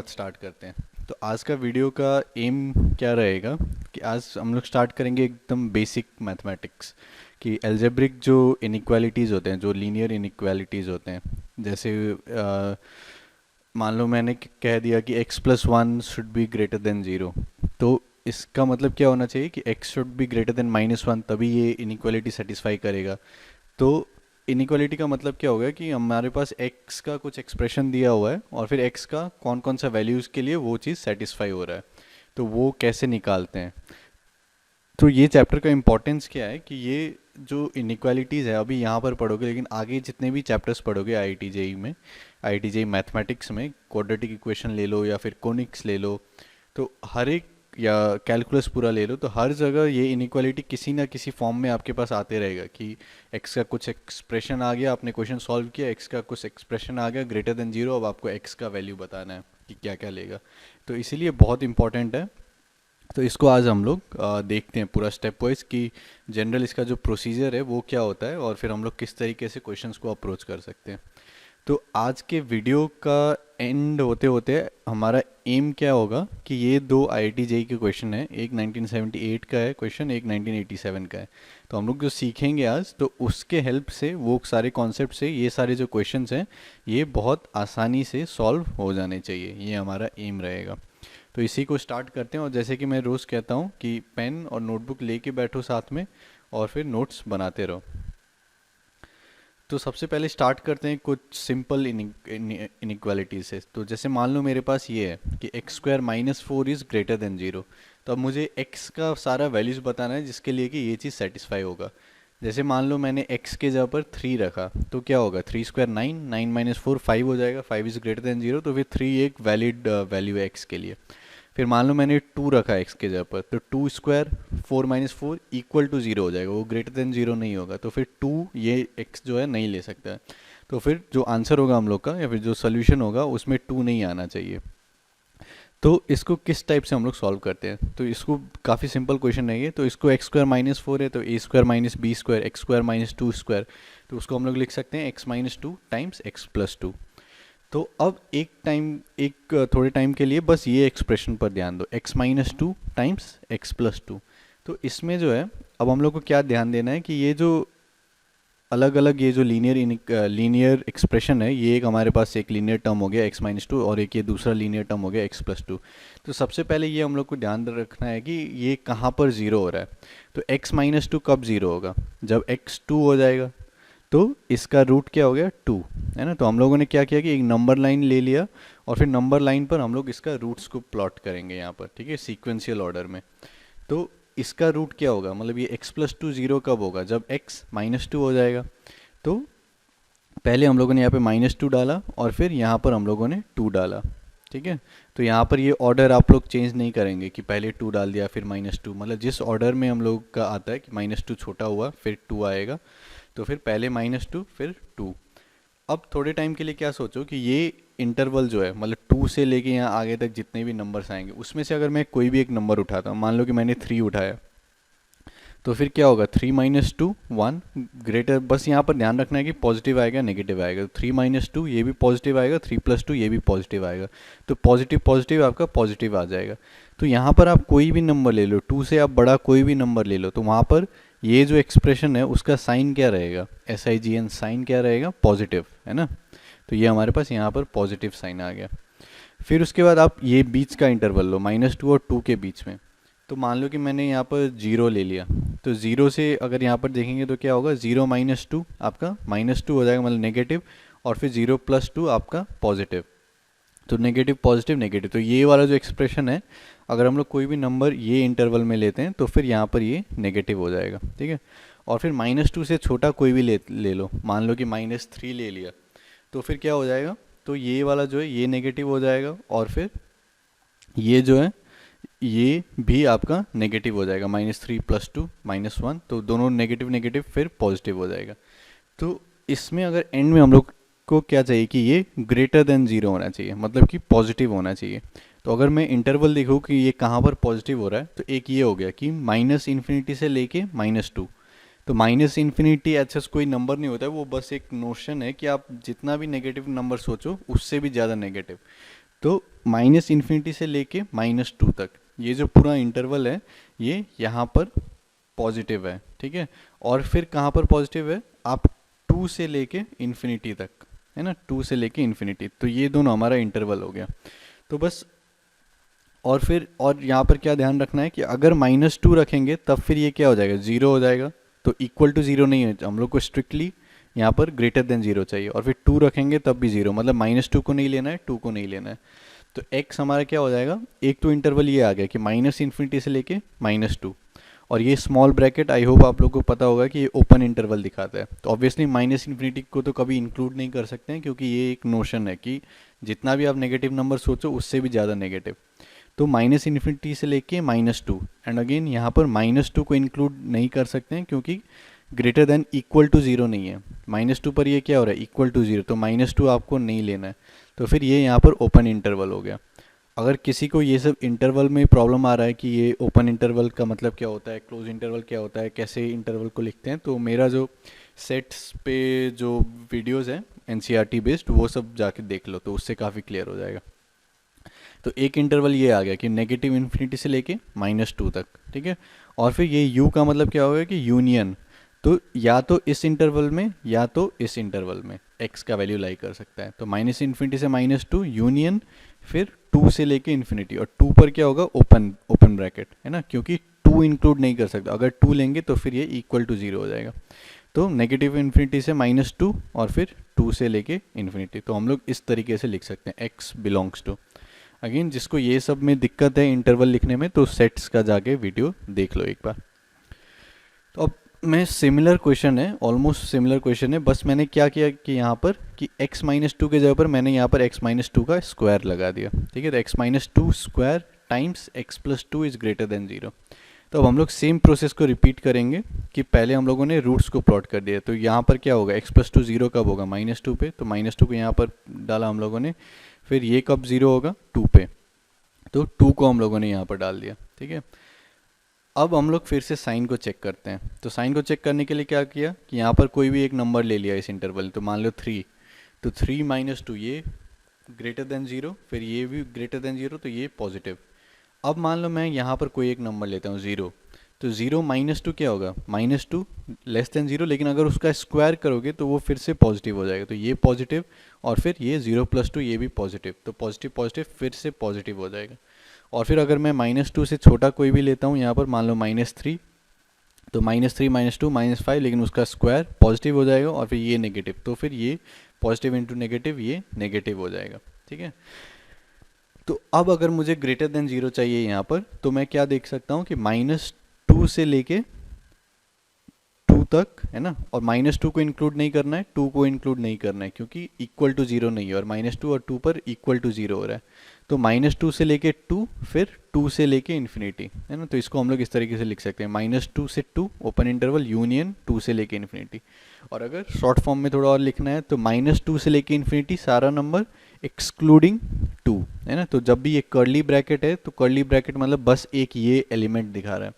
Start करते हैं। तो आज का वीडियो का एम क्या रहेगा कि आज हम लोग स्टार्ट करेंगे एकदम बेसिक मैथमेटिक्स कि एल्जेब्रिक जो इनइक्वालिटीज़ होते हैं, जो लीनियर इनइक्वालिटीज़ होते हैं। जैसे मान लो मैंने कह दिया कि x plus one should be greater than zero, तो इसका मतलब क्या होना चाहिए कि x should be greater then minus one, तभी ये इनइक्वालिटी सेटिस्फाई करेगा। तो इनइक्वालिटी का मतलब क्या होगा कि हमारे पास x का कुछ एक्सप्रेशन दिया हुआ है और फिर x का कौन कौन सा वैल्यूज़ के लिए वो चीज़ सेटिस्फाई हो रहा है, तो वो कैसे निकालते हैं। तो ये चैप्टर का इम्पोर्टेंस क्या है कि ये जो इनइक्वालिटीज़ है अभी यहाँ पर पढ़ोगे, लेकिन आगे जितने भी चैप्टर्स पढ़ोगे आईआईटी जेई में, आईआईटी जेई मैथमेटिक्स में, क्वाड्रेटिक इक्वेशन ले लो या फिर कोनिक्स ले लो, तो हर एक, या कैलकुलस पूरा ले लो, तो हर जगह ये इनइक्वालिटी किसी ना किसी फॉर्म में आपके पास आते रहेगा कि x का कुछ एक्सप्रेशन आ गया, आपने क्वेश्चन सॉल्व किया, x का कुछ एक्सप्रेशन आ गया ग्रेटर देन जीरो, अब आपको x का वैल्यू बताना है कि क्या क्या लेगा। तो इसीलिए बहुत इंपॉर्टेंट है। तो इसको आज हम लोग देखते हैं पूरा स्टेप वाइज कि जनरल इसका जो प्रोसीजर है वो क्या होता है और फिर हम लोग किस तरीके से क्वेश्चंस को अप्रोच कर सकते हैं। तो आज के वीडियो का एंड होते होते हमारा एम क्या होगा कि ये दो आईआईटी जेई के क्वेश्चन है, एक 1978 का है क्वेश्चन, एक 1987 का है। तो हम लोग जो सीखेंगे आज, तो उसके हेल्प से वो सारे कॉन्सेप्ट से ये सारे जो क्वेश्चंस हैं ये बहुत आसानी से सॉल्व हो जाने चाहिए, ये हमारा एम रहेगा। तो इसी को स्टार्ट करते हैं, और जैसे कि मैं रोज़ कहता हूँ कि पेन और नोटबुक लेके बैठो साथ में और फिर नोट्स बनाते रहो। तो सबसे पहले स्टार्ट करते हैं कुछ सिंपल इनइक्वालिटी से। तो जैसे मान लो मेरे पास ये है कि x square minus four is greater than zero, तो अब मुझे एक्स का सारा वैल्यूज़ बताना है जिसके लिए कि ये चीज़ सेटिस्फाई होगा। जैसे मान लो मैंने x के जगह पर 3 रखा, तो क्या होगा, 3 स्क्वायर 9, 9 माइनस फोर 5 हो जाएगा, 5 इज़ ग्रेटर देन जीरो, तो फिर 3 एक वैलिड वैल्यू है x के लिए। फिर मान लो मैंने 2 रखा x के जगह पर, तो 2 square 4 minus four equal to zero हो जाएगा, वो ग्रेटर देन जीरो नहीं होगा, तो फिर 2 ये x जो है नहीं ले सकता है। तो फिर जो आंसर होगा हम लोग का, या फिर जो सोल्यूशन होगा, उसमें 2 नहीं आना चाहिए। तो इसको किस टाइप से हम लोग सॉल्व करते हैं, तो इसको काफ़ी सिंपल क्वेश्चन है ये। तो इसको एक्स स्क्वायर माइनस फोर है तो a square minus b square, x square minus two square, तो उसको हम लोग लिख सकते हैं x minus two times x plus two. तो अब एक थोड़े टाइम के लिए बस ये एक्सप्रेशन पर ध्यान दो, x minus two times x plus two. तो इसमें जो है अब हम लोग को क्या ध्यान देना है कि ये जो अलग अलग ये जो लीनियर एक्सप्रेशन है, ये एक हमारे पास एक लीनियर टर्म हो गया x माइनस टू, और एक ये दूसरा लीनियर टर्म हो गया x प्लस टू। तो सबसे पहले ये हम लोग को ध्यान रखना है कि ये कहाँ पर ज़ीरो हो रहा है। तो x माइनस टू कब ज़ीरो होगा, जब x टू हो जाएगा, तो इसका रूट क्या हो गया, टू, है ना। तो हम लोगों ने क्या किया कि एक नंबर लाइन ले लिया और फिर नंबर लाइन पर हम लोग इसका रूट्स को प्लॉट करेंगे यहाँ पर, ठीक है, सीक्वेंशियल ऑर्डर में। तो इसका रूट क्या होगा, मतलब ये x प्लस टू ज़ीरो कब होगा, जब x माइनस टू हो जाएगा। तो पहले हम लोगों ने यहाँ पे माइनस टू डाला और फिर यहाँ पर हम लोगों ने टू डाला, ठीक है। तो यहाँ पर ये ऑर्डर आप लोग चेंज नहीं करेंगे कि पहले टू डाल दिया फिर माइनस टू, मतलब जिस ऑर्डर में हम लोग का आता है कि माइनस टू छोटा हुआ फिर टू आएगा, तो फिर पहले माइनस टू फिर टू। अब थोड़े टाइम के लिए क्या सोचो कि ये इंटरवल जो है, मतलब टू से लेके यहाँ आगे तक जितने भी नंबर्स आएंगे उसमें से अगर मैं कोई भी एक नंबर उठाता हूँ, मान लो कि मैंने थ्री उठाया, तो फिर क्या होगा, three minus two one greater, बस यहाँ पर ध्यान रखना है कि पॉजिटिव आएगा नेगेटिव आएगा, तो थ्री माइनस टू ये भी पॉजिटिव आएगा, थ्री प्लस टू ये भी पॉजिटिव आएगा, तो पॉजिटिव पॉजिटिव आपका पॉजिटिव आ जाएगा। तो यहाँ पर आप कोई भी नंबर ले लो, टू से आप बड़ा कोई भी नंबर ले लो, तो वहाँ पर ये जो एक्सप्रेशन है उसका साइन क्या रहेगा, SIGN साइन क्या रहेगा, पॉजिटिव, है ना। तो ये हमारे पास यहाँ पर पॉजिटिव साइन आ गया। फिर उसके बाद आप ये बीच का इंटरवल लो, माइनस टू और टू के बीच में। तो मान लो कि मैंने यहाँ पर जीरो ले लिया, तो ज़ीरो से अगर यहाँ पर देखेंगे तो क्या होगा, ज़ीरो माइनस टू आपका माइनस टू हो जाएगा, मतलब नेगेटिव, और फिर ज़ीरो प्लस टू आपका पॉजिटिव, तो नेगेटिव पॉजिटिव नेगेटिव। तो ये वाला जो एक्सप्रेशन है, अगर हम लोग कोई भी नंबर ये इंटरवल में लेते हैं तो फिर यहाँ पर ये नेगेटिव हो जाएगा, ठीक है। और फिर माइनस टू से छोटा कोई भी ले लो, मान लो कि माइनस थ्री ले लिया, तो फिर क्या हो जाएगा, तो ये वाला जो है ये नेगेटिव हो जाएगा, और फिर ये जो है ये भी आपका नेगेटिव हो जाएगा, minus three plus two minus one, तो दोनों नेगेटिव नेगेटिव फिर पॉजिटिव हो जाएगा। तो इसमें अगर एंड में हम लोग को क्या चाहिए कि ये ग्रेटर देन ज़ीरो होना चाहिए, मतलब कि पॉजिटिव होना चाहिए। तो अगर मैं इंटरवल देखूँ कि ये कहाँ पर पॉजिटिव हो रहा है, तो एक ये हो गया कि माइनस इन्फिनिटी से लेके माइनस टू। तो माइनस इन्फिनिटी अच्छा कोई नंबर नहीं होता है, वो बस एक नोशन है कि आप जितना भी नेगेटिव नंबर सोचो उससे भी ज़्यादा नेगेटिव। तो माइनस इन्फिनिटी से लेके -2 तक ये जो पूरा इंटरवल है ये यहाँ पर पॉजिटिव है, ठीक है। और फिर कहाँ पर पॉजिटिव है, आप 2 से लेके इन्फिनिटी तक, है ना, 2 से लेके इन्फिनिटी, तो ये दोनों हमारा इंटरवल हो गया। तो बस, और फिर और यहाँ पर क्या ध्यान रखना है कि अगर -2 रखेंगे तब फिर ये क्या हो जाएगा, ज़ीरो हो जाएगा। तो इक्वल टू ज़ीरो नहीं है, हम लोग को स्ट्रिक्टली यहाँ पर ग्रेटर देन ज़ीरो चाहिए। और फिर 2 रखेंगे तब भी ज़ीरो, मतलब -2 को नहीं लेना है, 2 को नहीं लेना है। तो x हमारा क्या हो जाएगा, एक तो इंटरवल ये आ गया कि माइनस इन्फिनिटी से लेके -2, और ये स्मॉल ब्रैकेट आई होप आप लोग को पता होगा कि ये ओपन इंटरवल दिखाता है। तो ऑब्वियसली माइनस इन्फिनिटी को तो कभी इंक्लूड नहीं कर सकते हैं, क्योंकि ये एक नोशन है कि जितना भी आप नेगेटिव नंबर सोचो उससे भी ज़्यादा नेगेटिव। तो माइनस इन्फिनिटी से लेके -2, एंड अगेन यहाँ पर -2 को इंक्लूड नहीं कर सकते हैं क्योंकि greater than equal to zero नहीं है। -2 पर ये क्या हो रहा है, इक्वल टू ज़ीरो, तो -2 आपको नहीं लेना है। तो फिर ये यहाँ पर ओपन इंटरवल हो गया। अगर किसी को ये सब इंटरवल में प्रॉब्लम आ रहा है कि ये ओपन इंटरवल का मतलब क्या होता है, क्लोज इंटरवल क्या होता है, कैसे इंटरवल को लिखते हैं, तो मेरा जो सेट्स पे जो वीडियोस हैं एनसीईआरटी बेस्ड, वो सब जाके देख लो, तो उससे काफ़ी क्लियर हो जाएगा। तो एक इंटरवल ये आ गया कि नेगेटिव इन्फिनिटी से लेके -2 तक, ठीक है। और फिर ये u का मतलब क्या होगा कि यूनियन, तो या तो इस इंटरवल में या तो इस इंटरवल में x का वैल्यू लाई कर सकता है। तो माइनस इन्फिनिटी से -2 यूनियन, फिर 2 से लेके इन्फिनिटी, और 2 पर क्या होगा, ओपन ओपन ब्रैकेट, है ना, क्योंकि 2 इंक्लूड नहीं कर सकता। अगर 2 लेंगे तो फिर ये इक्वल टू ज़ीरो हो जाएगा। तो नेगेटिव इन्फिनिटी से -2 और फिर 2 से लेके इन्फिनिटी, तो हम लोग इस तरीके से लिख सकते हैं x बिलोंग्स टू। अगेन जिसको ये सब में दिक्कत है इंटरवल लिखने में, तो सेट्स का जाके वीडियो देख लो एक बार। तो अब मैं सिमिलर क्वेश्चन है, ऑलमोस्ट सिमिलर क्वेश्चन है, बस मैंने क्या किया कि यहाँ पर कि x-2 के जगह पर मैंने यहाँ पर x-2 का स्क्वायर लगा दिया, ठीक है। तो x-2 square times x+2 is greater than 0। तो अब हम लोग सेम प्रोसेस को रिपीट करेंगे कि पहले हम लोगों ने रूट्स को प्लॉट कर दिया। तो यहाँ पर क्या होगा, x+2 0 कब होगा, -2 पे, तो -2 को यहाँ पर डाला हम लोगों ने। फिर ये कब 0 होगा, 2 पे, तो 2 को हम लोगों ने यहाँ पर डाल दिया, ठीक है। अब हम लोग फिर से साइन को चेक करते हैं। तो साइन को चेक करने के लिए क्या किया कि यहाँ पर कोई भी एक नंबर ले लिया इस इंटरवल, तो मान लो 3, तो 3 -2 ये ग्रेटर देन 0, फिर ये भी ग्रेटर देन 0, तो ये पॉजिटिव। अब मान लो मैं यहाँ पर कोई एक नंबर लेता हूँ 0, तो 0 -2 क्या होगा, -2 लेस देन 0, लेकिन अगर उसका स्क्वायर करोगे तो वो फिर से पॉजिटिव हो जाएगा। तो ये पॉजिटिव, और फिर ये 0+2 ये भी पॉजिटिव, तो पॉजिटिव पॉजिटिव फिर से पॉजिटिव हो जाएगा। और फिर अगर मैं -2 से छोटा कोई भी लेता हूँ, यहाँ पर मान लो -3, तो -3 -2 -5, लेकिन उसका स्क्वायर पॉजिटिव हो जाएगा, और फिर ये नेगेटिव, तो फिर ये पॉजिटिव इंटू नेगेटिव, ये नेगेटिव हो जाएगा, ठीक है। तो अब अगर मुझे ग्रेटर देन 0 चाहिए यहाँ पर, तो मैं क्या देख सकता हूँ कि -2 से लेके 2 तक, है ना, और -2 को इंक्लूड नहीं करना है, 2 को इंक्लूड नहीं करना है, क्योंकि इक्वल टू 0 नहीं है, और -2 और 2 पर इक्वल टू 0 हो रहा है। तो -2 से लेके 2, फिर 2 से लेके इन्फिनिटी, है ना। तो इसको हम लोग इस तरीके से लिख सकते हैं, -2 से 2 ओपन इंटरवल यूनियन 2 से लेके इन्फिनिटी। और अगर शॉर्ट फॉर्म में थोड़ा और लिखना है तो -2 से लेके इन्फिनिटी सारा नंबर एक्सक्लूडिंग 2, है ना। तो जब भी ये कर्ली ब्रैकेट है, तो कर्ली ब्रैकेट मतलब बस एक ये एलिमेंट दिखा रहा है।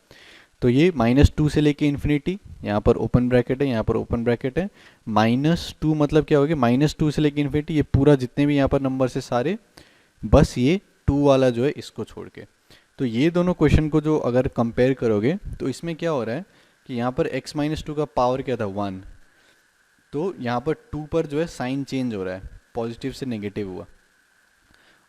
तो ये -2 से लेके इन्फिनिटी, यहाँ पर ओपन ब्रैकेट है, यहाँ पर ओपन ब्रैकेट है, -2 मतलब क्या होगा, -2 से लेके इन्फिनिटी, ये पूरा जितने भी यहाँ पर नंबर से सारे, बस ये 2 वाला जो है इसको छोड़ के। तो ये दोनों क्वेश्चन को जो अगर कंपेयर करोगे, तो इसमें क्या हो रहा है कि यहाँ पर x-2 का पावर क्या था, 1, तो यहाँ पर 2 पर जो है साइन चेंज हो रहा है, पॉजिटिव से नेगेटिव हुआ।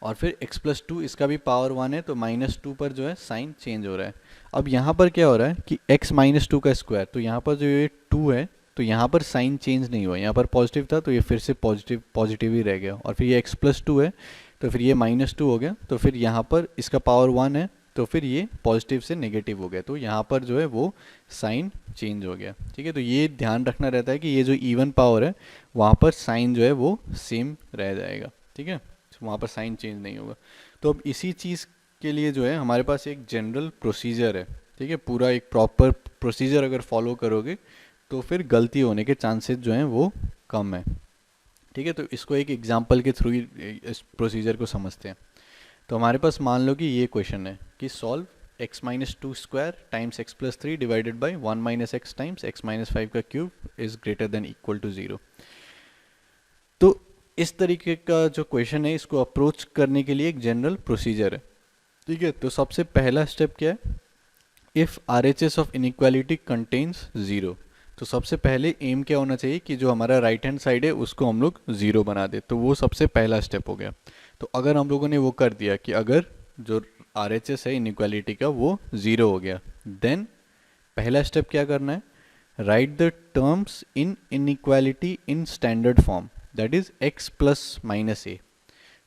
और फिर x+2 इसका भी पावर 1 है, तो -2 पर जो है साइन चेंज हो रहा है। अब यहाँ पर क्या हो रहा है कि x-2 का स्क्वायर, तो यहाँ पर जो ये 2 है, तो यहाँ पर साइन चेंज नहीं हुआ, यहाँ पर पॉजिटिव था तो ये फिर से पॉजिटिव पॉजिटिव ही रह गया। और फिर ये x+2 है, तो फिर ये -2 हो गया, तो फिर यहाँ पर इसका पावर 1 है, तो फिर ये पॉजिटिव से नेगेटिव हो गया, तो यहाँ पर जो है वो साइन चेंज हो गया, ठीक है। तो ये ध्यान रखना रहता है कि ये जो इवन पावर है वहाँ पर साइन जो है वो सेम रह जाएगा, ठीक है, वहाँ पर साइन चेंज नहीं होगा। तो अब इसी चीज़ के लिए जो है हमारे पास एक जनरल प्रोसीजर है, ठीक है। पूरा एक प्रॉपर प्रोसीजर अगर फॉलो करोगे तो फिर गलती होने के चांसेस जो हैं वो कम है, ठीक है। तो इसको एक एग्जांपल के थ्रू ही इस प्रोसीजर को समझते हैं। तो हमारे पास मान लो कि ये क्वेश्चन है कि solve x-2 square times x+3 divided by 1 - x times x-5 का cube is greater than equal to 0। तो इस तरीके का जो क्वेश्चन है इसको अप्रोच करने के लिए एक जनरल प्रोसीजर है, ठीक है। तो सबसे पहला स्टेप क्या है, if R H S of inequality contains zero. तो सबसे पहले एम क्या होना चाहिए कि जो हमारा राइट हैंड साइड है उसको हम लोग ज़ीरो बना दे, तो वो सबसे पहला स्टेप हो गया। तो अगर हम लोगों ने वो कर दिया कि अगर जो आर एच एस है इनइक्वालिटी का वो ज़ीरो हो गया, देन पहला स्टेप क्या करना है, write the terms in inequality in standard form, that is x plus minus a.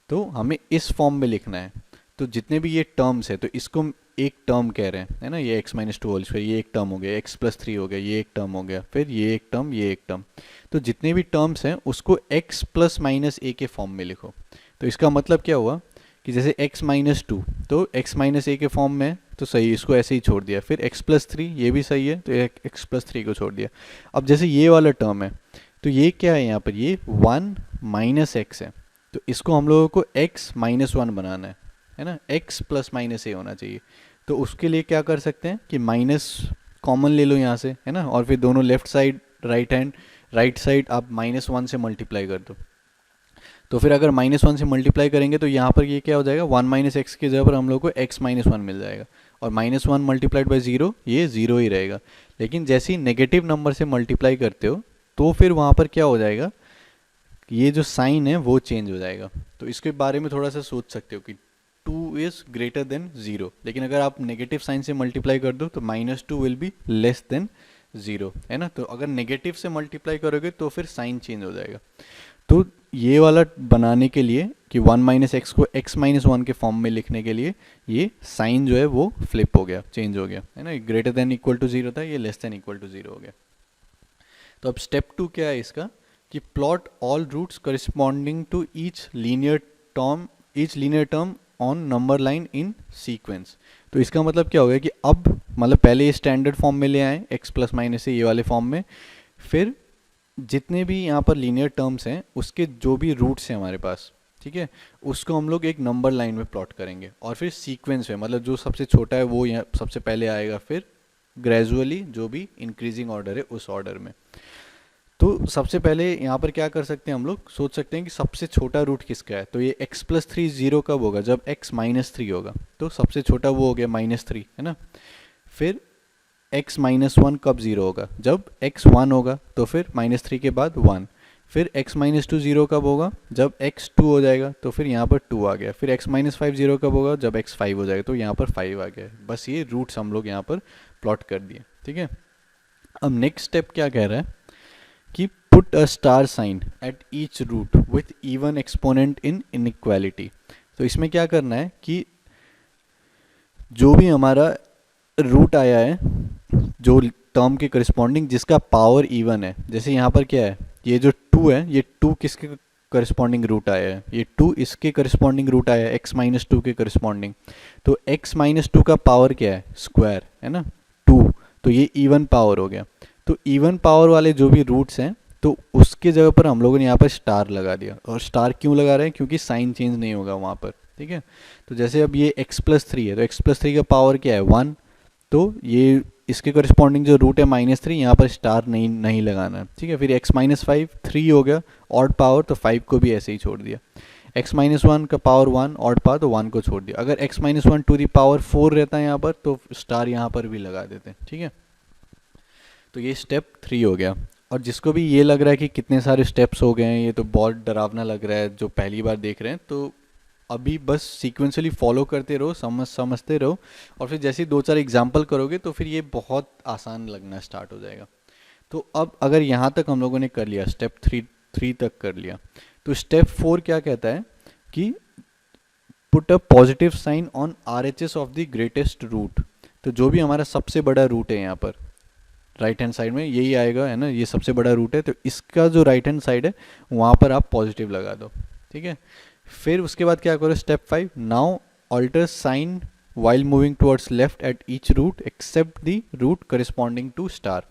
तो हमें इस फॉर्म में लिखना है। तो जितने भी ये टर्म्स है तो इसको हम एक टर्म कह रहे हैं, है ना, ये x minus two whole square, ये एक टर्म हो गया, x प्लस थ्री हो गया, ये एक टर्म हो गया, फिर ये एक टर्म, ये एक टर्म। तो जितने भी टर्म्स हैं उसको x प्लस माइनस ए के फॉर्म में लिखो। तो इसका मतलब क्या हुआ कि जैसे x माइनस टू, तो x माइनस ए के फॉर्म में है, तो सही, इसको ऐसे ही छोड़ दिया। फिर x प्लस थ्री, ये भी सही है, तो x प्लस थ्री को छोड़ दिया। अब जैसे ये वाला टर्म है, तो ये क्या है यहाँ पर, ये वन माइनस एक्स है, तो इसको हम लोगों को x माइनस वन बनाना है ना, x प्लस माइनस ए होना चाहिए। तो उसके लिए क्या कर सकते हैं कि माइनस कॉमन ले लो यहाँ से, है ना, और फिर दोनों लेफ्ट साइड राइट साइड आप माइनस वन से मल्टीप्लाई कर दो। तो फिर अगर माइनस वन से मल्टीप्लाई करेंगे तो यहाँ पर ये क्या हो जाएगा, वन माइनस एक्स की जगह पर हम लोग को x माइनस वन मिल जाएगा, और minus one multiplied by zero, ये ज़ीरो ही रहेगा। लेकिन जैसे ही नेगेटिव नंबर से मल्टीप्लाई करते हो तो फिर वहाँ पर क्या हो जाएगा, ये जो साइन है वो चेंज हो जाएगा। तो इसके बारे में थोड़ा सा सोच सकते हो कि two is greater than zero, लेकिन अगर आप नेगेटिव साइन से मल्टीप्लाई कर दो तो minus two will be less than zero, है ना। तो अगर नेगेटिव से मल्टीप्लाई करोगे तो फिर साइन चेंज हो जाएगा। तो ये वाला बनाने के लिए कि वन माइनस एक्स को एक्स माइनस वन के फॉर्म में लिखने के लिए ये साइन जो है वो फ्लिप हो गया, चेंज हो गया, है ना। Greater than equal to zero था, ये less than equal to zero हो गया। तो अब स्टेप टू क्या है इसका, कि plot all roots corresponding to each linear term on number line in sequence. तो इसका मतलब क्या हो गया कि अब मतलब पहले ये स्टैंडर्ड फॉर्म में ले आए x प्लस माइनस से, ये वाले फॉर्म में, फिर जितने भी यहाँ पर लीनियर टर्म्स हैं उसके जो भी रूट्स हैं हमारे पास, ठीक है, उसको हम लोग एक नंबर लाइन में प्लॉट करेंगे, और फिर सीक्वेंस में, मतलब जो सबसे छोटा है वो यहाँ सबसे पहले आएगा, फिर ग्रेजुअली जो भी इंक्रीजिंग ऑर्डर है उस ऑर्डर में। तो सबसे पहले यहाँ पर क्या कर सकते हैं, हम लोग सोच सकते हैं कि सबसे छोटा रूट किसका है। तो ये x प्लस थ्री ज़ीरो कब होगा, जब x माइनस थ्री होगा, तो सबसे छोटा वो हो गया माइनस थ्री, है ना। फिर x माइनस वन कब ज़ीरो होगा, जब x वन होगा, तो फिर माइनस थ्री के बाद वन। फिर x माइनस टू ज़ीरो कब होगा, जब x टू हो जाएगा, तो फिर यहाँ पर टू आ गया। फिर x माइनस फाइव ज़ीरो कब होगा, जब x फाइव हो जाएगा, तो यहाँ पर फाइव आ गया। बस ये रूट्स हम लोग यहाँ पर प्लॉट कर दिए, ठीक है। अब नेक्स्ट स्टेप क्या कह रहा है कि put a star sign at each root with even exponent in inequality. तो इसमें क्या करना है कि जो भी हमारा रूट आया है जो टर्म के करस्पॉन्डिंग जिसका पावर इवन है, जैसे यहाँ पर क्या है, ये जो टू है, ये टू किसके करस्पॉन्डिंग रूट आया है, ये टू इसके करस्पॉन्डिंग रूट आया है एक्स माइनस टू के करस्पॉन्डिंग। तो एक्स माइनस टू का पावर क्या है, स्क्वायर, है ना, टू। तो ये इवन पावर हो गया। तो इवन पावर वाले जो भी रूट्स हैं तो उसके जगह पर हम लोगों ने यहाँ पर स्टार लगा दिया। और स्टार क्यों लगा रहे हैं, क्योंकि साइन चेंज नहीं होगा वहाँ पर, ठीक है। तो जैसे अब ये x प्लस थ्री है, तो x प्लस थ्री का पावर क्या है, वन। तो ये इसके करस्पॉन्डिंग जो रूट है माइनस थ्री, यहाँ पर स्टार नहीं लगाना है, ठीक है। फिर x माइनस फाइव, थ्री हो गया ऑड पावर, तो फाइव को भी ऐसे ही छोड़ दिया। x माइनस वन का पावर वन, ऑड पावर, तो वन को छोड़ दिया। अगर x minus one to the power four रहता है यहाँ पर, तो स्टार यहाँ पर भी लगा देते हैं, ठीक है। तो ये स्टेप थ्री हो गया। और जिसको भी ये लग रहा है कि कितने सारे स्टेप्स हो गए हैं, ये तो बहुत डरावना लग रहा है जो पहली बार देख रहे हैं, तो अभी बस सीक्वेंशियली फॉलो करते रहो, समझते रहो, और फिर जैसे दो चार एग्जाम्पल करोगे तो फिर ये बहुत आसान लगना स्टार्ट हो जाएगा। तो अब अगर यहाँ तक हम लोगों ने कर लिया, स्टेप थ्री तक कर लिया, तो स्टेप फोर क्या कहता है कि put a positive sign on RHS of the greatest root. तो जो भी हमारा सबसे बड़ा रूट है यहाँ पर राइट हैंड साइड में यही आएगा, है ना, ये सबसे बड़ा रूट है, तो इसका जो राइट हैंड साइड है वहाँ पर आप पॉजिटिव लगा दो, ठीक है। फिर उसके बाद क्या करो, step five, now alter sign while moving towards left at each root except the root corresponding to star.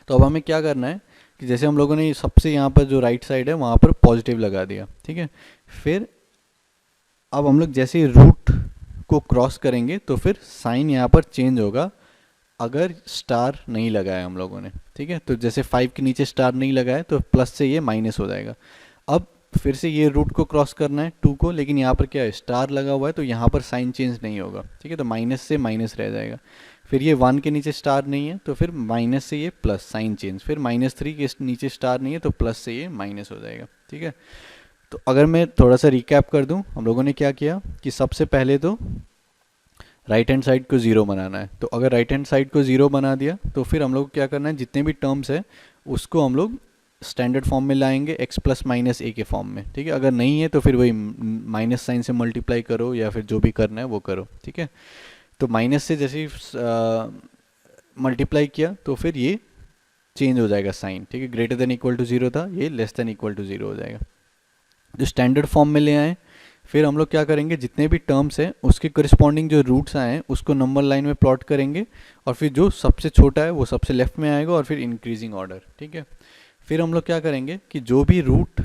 तो अब हमें क्या करना है कि जैसे हम लोगों ने सबसे यहाँ पर जो राइट साइड है वहाँ पर पॉजिटिव लगा दिया, ठीक है। फिर अब हम लोग जैसे ही रूट को क्रॉस करेंगे तो फिर साइन यहाँ पर चेंज होगा अगर स्टार नहीं लगाया हम लोगों ने, ठीक है। तो जैसे 5 के नीचे स्टार नहीं लगाया तो प्लस से ये माइनस हो जाएगा। अब फिर से ये रूट को क्रॉस करना है 2 को, लेकिन यहाँ पर क्या है, स्टार लगा हुआ है, तो यहाँ पर साइन चेंज नहीं होगा, ठीक है, तो माइनस से माइनस रह जाएगा। फिर ये 1 के नीचे स्टार नहीं है तो फिर माइनस से ये प्लस साइन चेंज, फिर -3 के नीचे स्टार नहीं है तो प्लस से ये माइनस हो जाएगा, ठीक है। तो अगर मैं थोड़ा सा रिकैप कर दूं, हम लोगों ने क्या किया कि सबसे पहले तो राइट हैंड साइड को 0 बनाना है। तो अगर राइट हैंड साइड को 0 बना दिया तो फिर हम लोग क्या करना है, जितने भी टर्म्स है उसको हम लोग स्टैंडर्ड फॉर्म में लाएंगे, x प्लस माइनस ए के फॉर्म में, ठीक है। अगर नहीं है तो फिर वही माइनस साइन से मल्टीप्लाई करो या फिर जो भी करना है वो करो, ठीक है। तो माइनस से जैसे मल्टीप्लाई किया तो फिर ये चेंज हो जाएगा साइन, ठीक है, ग्रेटर देन इक्वल टू 0 था, ये लेस देन इक्वल टू 0 हो जाएगा। जो स्टैंडर्ड फॉर्म में ले आए, फिर हम लोग क्या करेंगे, जितने भी टर्म्स हैं उसके करस्पॉन्डिंग जो रूट्स आए हैं उसको नंबर लाइन में प्लॉट करेंगे, और फिर जो सबसे छोटा है वो सबसे लेफ्ट में आएगा, और फिर इंक्रीजिंग ऑर्डर, ठीक है। फिर हम लोग क्या करेंगे कि जो भी रूट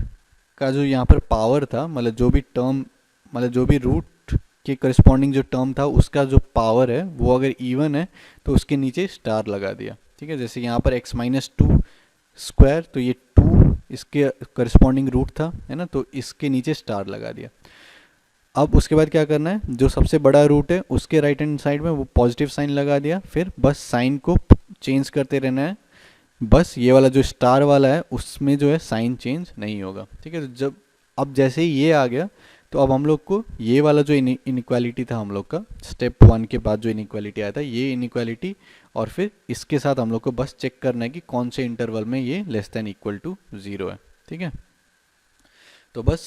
का जो यहाँ पर पावर था, मतलब जो भी टर्म, मतलब जो भी रूट के करस्पॉन्डिंग जो टर्म था उसका जो पावर है वो अगर इवन है तो उसके नीचे स्टार लगा दिया, ठीक है। जैसे यहाँ पर x-2 स्क्वायर, तो ये 2 इसके करस्पॉन्डिंग रूट था, है ना, तो इसके नीचे स्टार लगा दिया। अब उसके बाद क्या करना है, जो सबसे बड़ा रूट है उसके राइट हैंड साइड में वो पॉजिटिव साइन लगा दिया, फिर बस साइन को चेंज करते रहना है, बस ये वाला जो स्टार वाला है उसमें जो है साइन चेंज नहीं होगा, ठीक है। तो जब अब जैसे ही ये आ गया तो अब हम लोग को ये वाला जो इनइक्वालिटी था हम लोग का स्टेप 1 के बाद जो इनइक्वालिटी आया था, ये इनइक्वालिटी, और फिर इसके साथ हम लोग को बस चेक करना है कि कौन से इंटरवल में ये लेस देन इक्वल टू 0 है, ठीक है। तो बस,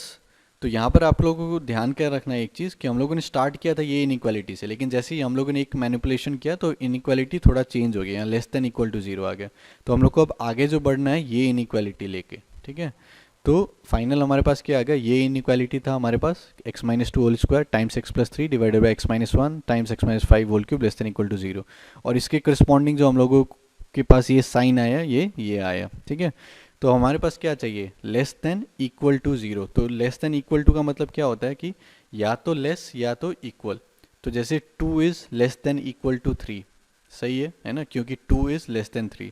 तो यहाँ पर आप लोगों को ध्यान क्या रखना है एक चीज़, कि हम लोगों ने स्टार्ट किया था ये इनइक्वालिटी से, लेकिन जैसे ही हम लोगों ने एक मैनिपुलेशन किया तो इनइक्वालिटी थोड़ा चेंज हो गया, यहाँ लेस देन इक्वल टू 0 आ गया। तो हम लोग को अब आगे जो बढ़ना है ये इनइक्वालिटी लेके, ठीक है। तो फाइनल हमारे पास क्या आ गया, ये इनइक्वालिटी था हमारे पास x-2 whole square times x+3 divided by x-1 times x-5 whole cube less than equal to 0, और इसके करस्पॉन्डिंग जो हम लोगों के पास ये साइन आया, ये आया, ठीक है। तो हमारे पास क्या चाहिए, लेस देन इक्वल टू 0। तो लेस देन इक्वल टू का मतलब क्या होता है कि या तो लेस या तो इक्वल। तो जैसे 2 is less than equal to 3, सही है ना, क्योंकि 2 is less than 3,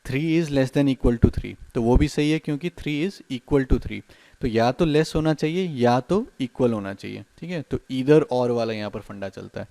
3 is less than equal to 3, तो वो भी सही है क्योंकि 3 इज़ इक्वल टू 3। तो या तो लेस होना चाहिए या तो इक्वल होना चाहिए, ठीक है। तो ईदर और वाला यहाँ पर फंडा चलता है।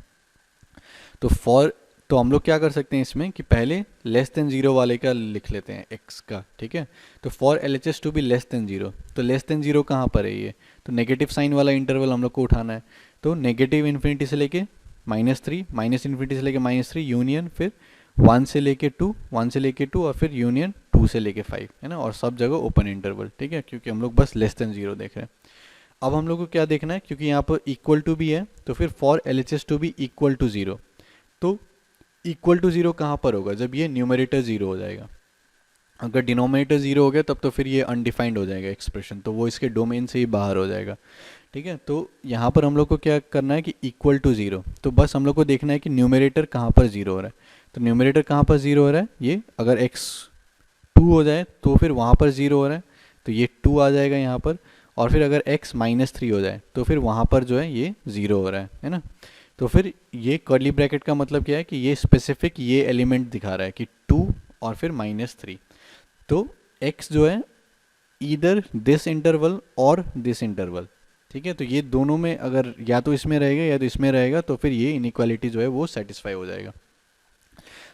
तो हम लोग क्या कर सकते हैं इसमें कि पहले लेस देन 0 वाले का लिख लेते हैं x का, ठीक है। तो for LHS to be less than 0, तो लेस देन 0 कहाँ पर है ये, तो नेगेटिव साइन वाला इंटरवल हम लोग को उठाना है। तो नेगेटिव इन्फिनिटी से लेके -3, माइनस इन्फिनिटी से लेके -3 यूनियन, फिर 1 से लेके 2, 1 से लेके 2, और फिर यूनियन 2 से लेके 5, है ना, और सब जगह ओपन इंटरवल, ठीक है, क्योंकि हम लोग बस लेस देन 0 देख रहे हैं। अब हम लोग को क्या देखना है, क्योंकि यहाँ पर इक्वल टू भी है तो फिर for LHS to be equal to 0। तो इक्वल टू 0 कहाँ पर होगा, जब ये न्यूमरेटर 0 हो जाएगा। अगर डिनोमिनेटर 0 हो गया तब तो फिर ये अनडिफाइंड हो जाएगा एक्सप्रेशन, तो वो इसके डोमेन से ही बाहर हो जाएगा, ठीक है। तो यहाँ पर हम लोग को क्या करना है कि इक्वल टू 0, तो बस हम लोग को देखना है कि न्यूमरेटर कहाँ पर 0 हो रहा है। तो न्यूमरेटर कहाँ पर 0 हो रहा है, ये अगर x2 हो जाए तो फिर वहाँ पर 0 हो रहा है, तो ये 2 आ जाएगा यहाँ पर, और फिर अगर x-3 हो जाए तो फिर वहाँ पर जो है ये 0 हो रहा है ना। तो फिर ये कर्ली ब्रैकेट का मतलब क्या है कि ये स्पेसिफिक ये एलिमेंट दिखा रहा है कि 2 और फिर -3। तो x जो है ईदर दिस इंटरवल और दिस इंटरवल, ठीक है। तो ये दोनों में अगर या तो इसमें रहेगा या तो इसमें रहेगा तो फिर ये इनइक्वालिटी जो है वो सेटिस्फाई हो जाएगा।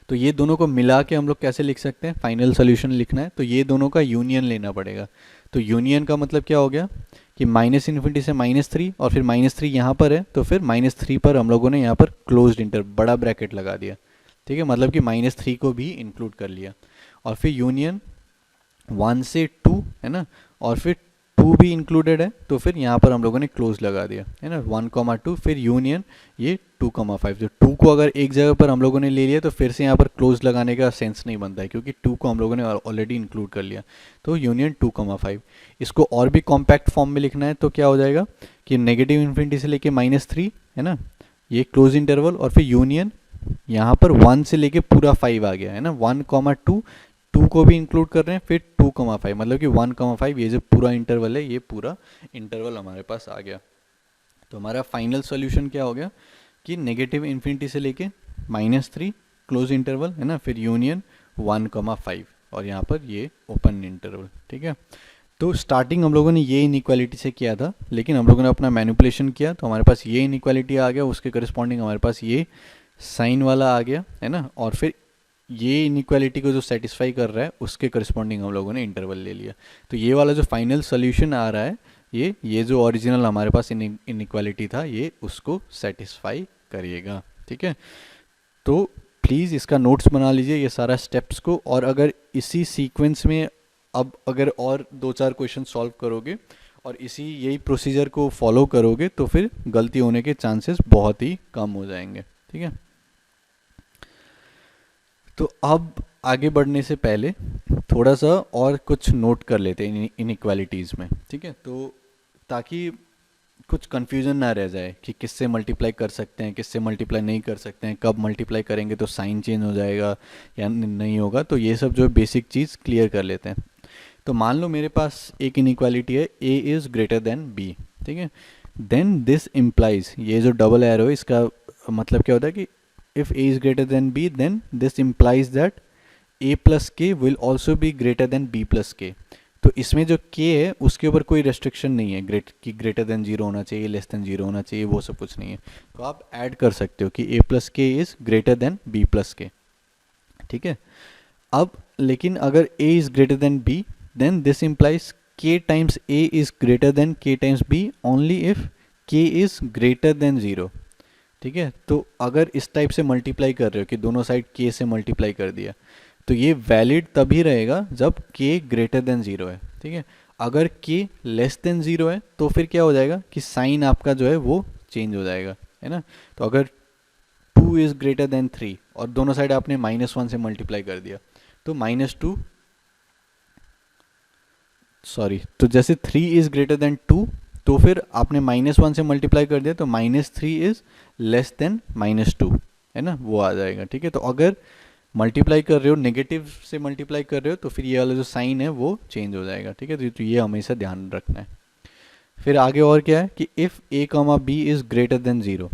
तो ये दोनों को मिला के हम लोग कैसे लिख सकते हैं, फाइनल सोल्यूशन लिखना है तो ये दोनों का यूनियन लेना पड़ेगा। तो यूनियन का मतलब क्या हो गया कि माइनस इन्फिनिटी से -3 और फिर -3 यहाँ पर है, तो फिर -3 पर हम लोगों ने यहाँ पर क्लोज्ड इंटर बड़ा ब्रैकेट लगा दिया, ठीक है, मतलब कि -3 को भी इंक्लूड कर लिया। और फिर यूनियन 1 से 2 है ना, और फिर 2 भी इंक्लूडेड है तो फिर यहाँ पर हम लोगों ने क्लोज लगा दिया, है ना, 1,2, फिर यूनियन ये 2,5। जो 2 को अगर एक जगह पर हम लोगों ने ले लिया तो फिर से यहाँ पर क्लोज लगाने का सेंस नहीं बनता है, क्योंकि 2 को हम लोगों ने ऑलरेडी इंक्लूड कर लिया। तो यूनियन 2,5। इसको और भी कॉम्पैक्ट फॉर्म में लिखना है तो क्या हो जाएगा कि नेगेटिव इन्फिनिटी से लेके -3 है ना, ये क्लोज इंटरवल, और फिर यूनियन यहाँ पर 1 से लेके पूरा 5 आ गया, है ना, 1,2, 2 को भी इंक्लूड कर रहे हैं, फिर 2,5, मतलब कि 1,5, ये जो पूरा इंटरवल है ये पूरा इंटरवल हमारे पास आ गया। तो हमारा फाइनल सॉल्यूशन क्या हो गया कि नेगेटिव इन्फिनिटी से लेके -3 क्लोज इंटरवल है ना, फिर यूनियन 1,5, और यहाँ पर ये ओपन इंटरवल, ठीक है। तो स्टार्टिंग हम लोगों ने ये इनइक्वालिटी से किया था, लेकिन हम लोगों ने अपना मैनिपुलेशन किया तो हमारे पास ये इनइक्वालिटी आ गया, उसके करस्पॉन्डिंग हमारे पास ये साइन वाला आ गया, है ना। और फिर ये इनइक्वालिटी को जो सेटिस्फाई कर रहा है उसके करस्पॉन्डिंग हम लोगों ने इंटरवल ले लिया। तो ये वाला जो फाइनल सोल्यूशन आ रहा है, ये जो ओरिजिनल हमारे पास इनइक्वालिटी था, ये उसको सेटिस्फाई करिएगा, ठीक है। तो प्लीज़ इसका नोट्स बना लीजिए ये सारा स्टेप्स को, और अगर इसी सीक्वेंस में अब अगर और 2-4 क्वेश्चन सॉल्व करोगे और इसी यही प्रोसीजर को फॉलो करोगे तो फिर गलती होने के चांसेस बहुत ही कम हो जाएंगे, ठीक है। तो अब आगे बढ़ने से पहले थोड़ा सा और कुछ नोट कर लेते हैं इनइक्वालिटीज़ में, ठीक है। तो ताकि कुछ कन्फ्यूज़न ना रह जाए कि किससे मल्टीप्लाई कर सकते हैं, किससे मल्टीप्लाई नहीं कर सकते हैं, कब मल्टीप्लाई करेंगे तो साइन चेंज हो जाएगा या नहीं होगा, तो ये सब जो बेसिक चीज़ क्लियर कर लेते हैं। तो मान लो मेरे पास एक इनइक्वालिटी है a is greater than b, ठीक है। देन दिस इम्प्लाइज, ये जो डबल एरो है इसका मतलब क्या होता है कि if a is greater than b then this implies that a plus k will also be greater than b plus k। तो इसमें जो k है उसके ऊपर कोई रेस्ट्रिक्शन नहीं है कि ग्रेटर देन 0 होना चाहिए, लेस देन 0 होना चाहिए, वो सब कुछ नहीं है। तो आप ऐड कर सकते हो कि a plus k is greater than b plus k, ठीक है। अब लेकिन अगर a is greater than b then this implies k times a is greater than k times b only if k is greater than 0, ठीक है। तो अगर इस टाइप से मल्टीप्लाई कर रहे हो कि दोनों साइड k से मल्टीप्लाई कर दिया, तो ये वैलिड तभी रहेगा जब k ग्रेटर देन 0 है, ठीक है। अगर k लेस देन 0 है तो फिर क्या हो जाएगा कि साइन आपका जो है वो चेंज हो जाएगा, है ना। तो अगर 2 इज़ ग्रेटर देन 3 और दोनों साइड आपने -1 से मल्टीप्लाई कर दिया तो -2, सॉरी, तो जैसे 3 इज़ ग्रेटर देन 2 तो फिर आपने -1 से मल्टीप्लाई कर दिया तो -3 इज़ लेस देन -2, है ना, वो आ जाएगा, ठीक है। तो अगर मल्टीप्लाई कर रहे हो, नेगेटिव से मल्टीप्लाई कर रहे हो, तो फिर ये वाला जो साइन है वो चेंज हो जाएगा, ठीक है। तो ये हमेशा ध्यान रखना है। फिर आगे और क्या है कि if a, b is greater than 0,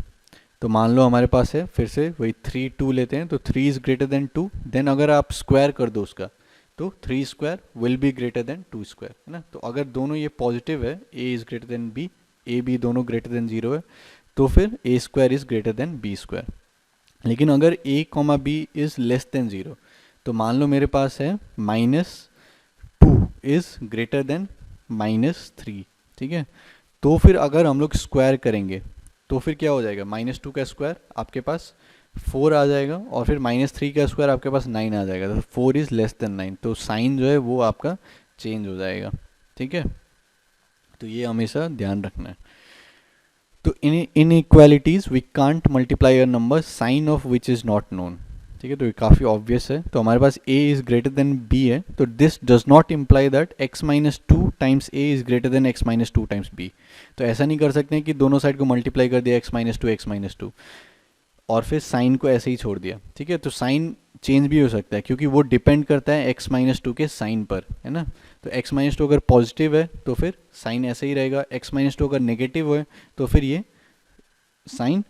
तो मान लो हमारे पास है, फिर से वही 3 2 लेते हैं, तो 3 इज़ ग्रेटर देन 2, देन अगर आप स्क्वायर कर दो उसका तो 3 square will be greater then 2 square, है ना। तो अगर दोनों ये पॉजिटिव है, a is greater than b, a b दोनों ग्रेटर देन 0 है, तो फिर a square is greater than b square. लेकिन अगर a, b is less than 0, तो मान लो मेरे पास है -2 इज़ ग्रेटर देन -3, ठीक है। तो फिर अगर हम लोग स्क्वायर करेंगे तो फिर क्या हो जाएगा, -2 का स्क्वायर आपके पास 4 आ जाएगा और फिर -3 का स्क्वायर आपके पास 9 आ जाएगा, तो 4 इज़ लेस देन 9, तो साइन जो है वो आपका चेंज हो जाएगा, ठीक है। तो ये हमेशा ध्यान रखना है। तो in inequalities we can't multiply a number sign of which is not known, ठीक है। तो ये काफ़ी ऑब्वियस है। तो हमारे पास a is greater than b है, तो this does not imply that x-2 times a is greater than x-2 times b। तो ऐसा नहीं कर सकते हैं कि दोनों साइड को मल्टीप्लाई कर दिया x-2 और फिर साइन को ऐसे ही छोड़ दिया, ठीक है। तो साइन चेंज भी हो सकता है क्योंकि वो डिपेंड करता है x-2 के साइन पर, है ना। तो x-2 अगर पॉजिटिव है तो फिर साइन ऐसे ही रहेगा, x-2 अगर नेगेटिव है तो फिर ये साइन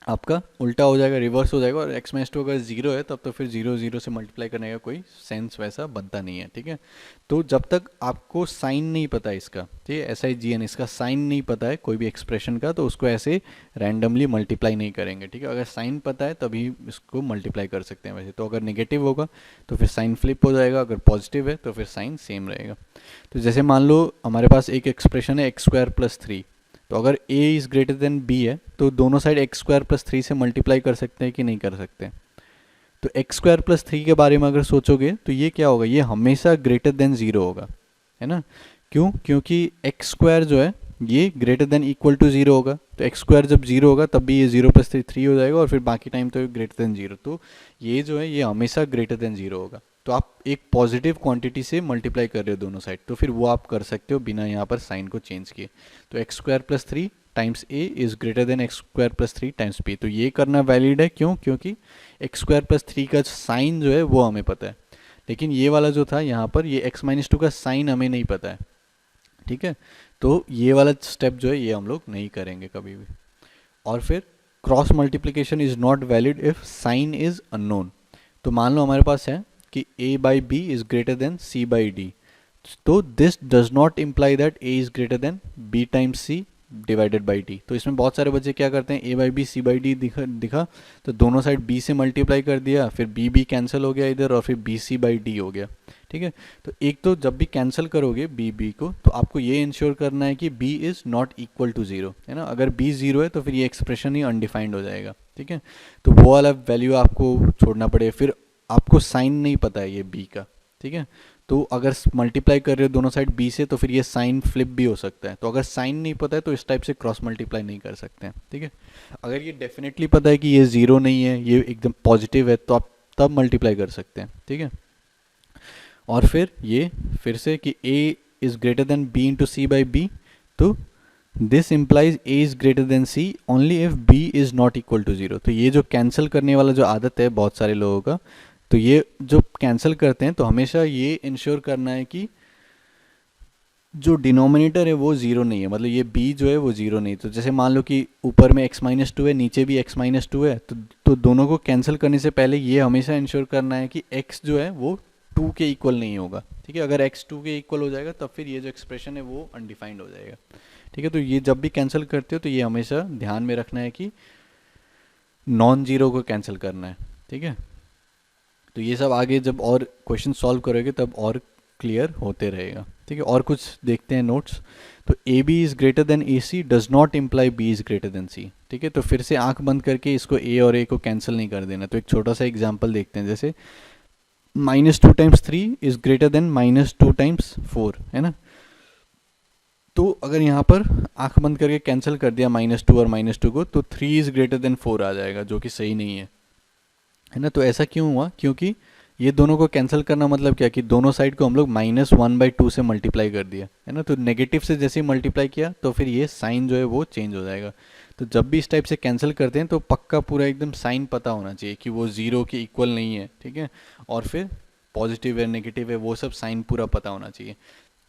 आपका उल्टा हो जाएगा, रिवर्स हो जाएगा, और x-2 अगर 0 है तब तो फिर 0 0 से मल्टीप्लाई करने का कोई सेंस वैसा बनता नहीं है, ठीक है। तो जब तक आपको साइन नहीं पता है इसका, ठीक है, SIGN, इसका साइन नहीं पता है कोई भी एक्सप्रेशन का, तो उसको ऐसे रैंडमली मल्टीप्लाई नहीं करेंगे, ठीक है। अगर साइन पता है तभी इसको मल्टीप्लाई कर सकते हैं वैसे। तो अगर नेगेटिव होगा तो फिर साइन फ्लिप हो जाएगा, अगर पॉजिटिव है तो फिर साइन सेम रहेगा। तो जैसे मान लो हमारे पास एक एक्सप्रेशन है x2 + 3, तो अगर a is greater than b है तो दोनों साइड x² + 3 से मल्टीप्लाई कर सकते हैं कि नहीं कर सकते। तो x² + 3 के बारे में अगर सोचोगे तो ये क्या होगा, ये हमेशा ग्रेटर देन 0 होगा, है ना। क्यों, क्योंकि x² जो है ये ग्रेटर देन इक्वल टू 0 होगा, तो x² जब 0 होगा तब भी ये 0 + 3 3 हो जाएगा और फिर बाकी टाइम तो ग्रेटर देन 0, तो ये जो है ये हमेशा ग्रेटर देन 0 होगा। तो आप एक पॉजिटिव क्वांटिटी से मल्टीप्लाई कर रहे हो दोनों साइड, तो फिर वो आप कर सकते हो बिना यहाँ पर साइन को चेंज किए। तो x² + 3 times a is greater then x² + 3 times b। तो ये करना वैलिड है, क्यों, क्योंकि x² + 3 का साइन जो है वो हमें पता है, लेकिन ये वाला जो था यहाँ पर ये x-2 का साइन हमें नहीं पता है, ठीक है। तो ये वाला स्टेप जो है ये हम लोग नहीं करेंगे कभी भी। और फिर cross multiplication is not valid if sign is unknown. तो मान लो हमारे पास है कि a/b is greater than c/d, तो this does not imply that a is greater than b times c divided by d. तो इसमें बहुत सारे बच्चे क्या करते हैं, a by b c by d दिखा दिखा तो दोनों साइड बी से मल्टीप्लाई कर दिया, फिर बी बी कैंसिल हो गया इधर, और फिर बी सी बाई डी हो गया। ठीक है, तो एक तो जब भी कैंसिल करोगे बी बी को, तो आपको ये इंश्योर करना है कि b is not equal to zero, है ना। अगर बी ज़ीरो है तो फिर ये एक्सप्रेशन ही अनडिफाइंड हो जाएगा। ठीक है, तो वो वाला वैल्यू आपको छोड़ना पड़ेगा। फिर आपको साइन नहीं पता है ये बी का। ठीक है, तो अगर मल्टीप्लाई कर रहे हो दोनों साइड बी से, तो फिर ये साइन फ्लिप भी हो सकता है। तो अगर साइन नहीं पता है तो इस टाइप से क्रॉस मल्टीप्लाई नहीं कर सकते हैं। ठीक है, अगर ये डेफिनेटली पता है कि ये ज़ीरो नहीं है, ये एकदम पॉजिटिव है, तो आप तब मल्टीप्लाई कर सकते हैं। ठीक है, और फिर से कि a is greater than b into c by b, तो this implies a is greater than c only if b is not equal to zero. तो ये जो कैंसिल करने वाला जो आदत है बहुत सारे लोगों का, तो ये जो कैंसिल करते हैं तो हमेशा ये इंश्योर करना है कि जो डिनोमिनेटर है वो ज़ीरो नहीं है, मतलब ये b जो है वो ज़ीरो नहीं। तो जैसे मान लो कि ऊपर में x माइनस टू है, नीचे भी x माइनस टू है, तो दोनों को कैंसिल करने से पहले ये हमेशा इंश्योर करना है कि x जो है वो 2 के इक्वल नहीं होगा। ठीक है, अगर x 2 के इक्वल हो जाएगा तब फिर ये जो एक्सप्रेशन है वो अनडिफाइंड हो जाएगा। ठीक है, तो ये जब भी कैंसिल करते हो तो ये हमेशा ध्यान में रखना है कि नॉन जीरो को कैंसिल करना है। ठीक है, तो ये सब आगे जब और क्वेश्चन सॉल्व करोगे तब और क्लियर होते रहेगा। ठीक है, और कुछ देखते हैं नोट्स। तो a b is greater than a c does not imply b is greater than c. ठीक है, तो फिर से आंख बंद करके इसको ए और ए को कैंसिल नहीं कर देना। तो एक छोटा सा एग्जांपल देखते हैं, जैसे minus two times three is greater then minus two times four, है ना। तो अगर यहाँ पर आंख बंद करके कैंसिल कर दिया माइनस टू और माइनस टू को, तो three is greater than four आ जाएगा, जो कि सही नहीं है ना। तो ऐसा क्यों हुआ, क्योंकि ये दोनों को कैंसिल करना मतलब क्या कि दोनों साइड को हम लोग माइनस वन बाई टू से मल्टीप्लाई कर दिया, है ना। तो नेगेटिव से जैसे ही मल्टीप्लाई किया तो फिर ये साइन जो है वो चेंज हो जाएगा। तो जब भी इस टाइप से कैंसिल करते हैं तो पक्का पूरा एकदम साइन पता होना चाहिए कि वो ज़ीरो के इक्वल नहीं है। ठीक है, और फिर पॉजिटिव है नेगेटिव है वो सब साइन पूरा पता होना चाहिए।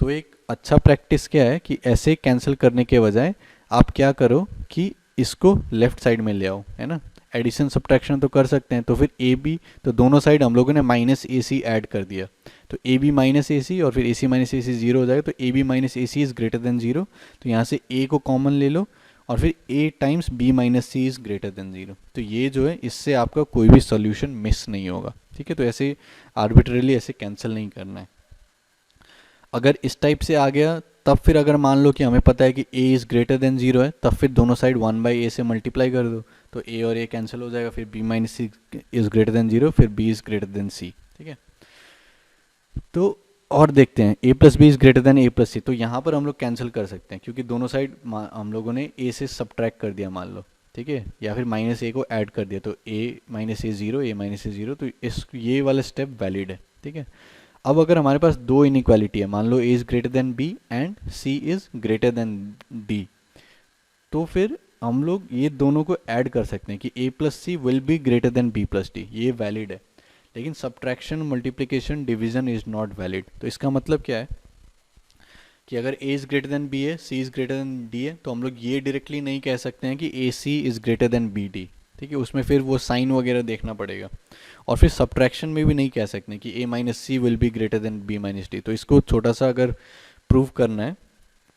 तो एक अच्छा प्रैक्टिस क्या है कि ऐसे कैंसिल करने के बजाय आप क्या करो कि इसको लेफ्ट साइड में ले आओ, है ना। एडिशन सब्ट्रैक्शन तो कर सकते हैं, तो फिर ए बी, तो दोनों साइड हम लोगों ने माइनस ए सी ऐड कर दिया, तो ए बी माइनस ए सी और फिर ए सी माइनस ए सी ज़ीरो हो जाएगा। तो a b minus a c is greater than zero, तो यहाँ से ए को कॉमन ले लो और फिर a times b minus c is greater than zero. तो ये जो है इससे आपका कोई भी सोल्यूशन मिस नहीं होगा। ठीक है, तो ऐसे आर्बिट्रली ऐसे कैंसिल नहीं करना है। अगर इस टाइप से आ गया तब फिर अगर मान लो कि हमें पता है कि a is greater than zero है, तब फिर दोनों साइड वन बाई ए से मल्टीप्लाई कर दो, तो a और a कैंसिल हो जाएगा, फिर b minus c is greater than zero, फिर b is greater than c। ठीक है, तो और देखते हैं a plus b is greater than a plus c. तो यहाँ पर हम लोग कैंसिल कर सकते हैं क्योंकि दोनों साइड हम लोगों ने a से सब्ट्रैक्ट कर दिया मान लो। ठीक है, या फिर माइनस a को ऐड कर दिया, तो a minus A zero, a minus A zero, तो इस ये वाला स्टेप वैलिड है। ठीक है, अब अगर हमारे पास दो इनइक्वालिटी है, मान लो a is greater than b and c is greater than d, तो फिर हम लोग ये दोनों को ऐड कर सकते हैं कि a plus c will be greater than b plus d, ये वैलिड है। लेकिन subtraction multiplication division is not valid. तो इसका मतलब क्या है कि अगर a is greater than b है, c is greater than d है, तो हम लोग ये डायरेक्टली नहीं कह सकते हैं कि a c is greater than b d। ठीक है, उसमें फिर वो साइन वगैरह देखना पड़ेगा। और फिर सब्ट्रैक्शन में भी नहीं कह सकते कि a minus c will be greater than b minus d. तो इसको छोटा सा अगर प्रूव करना है,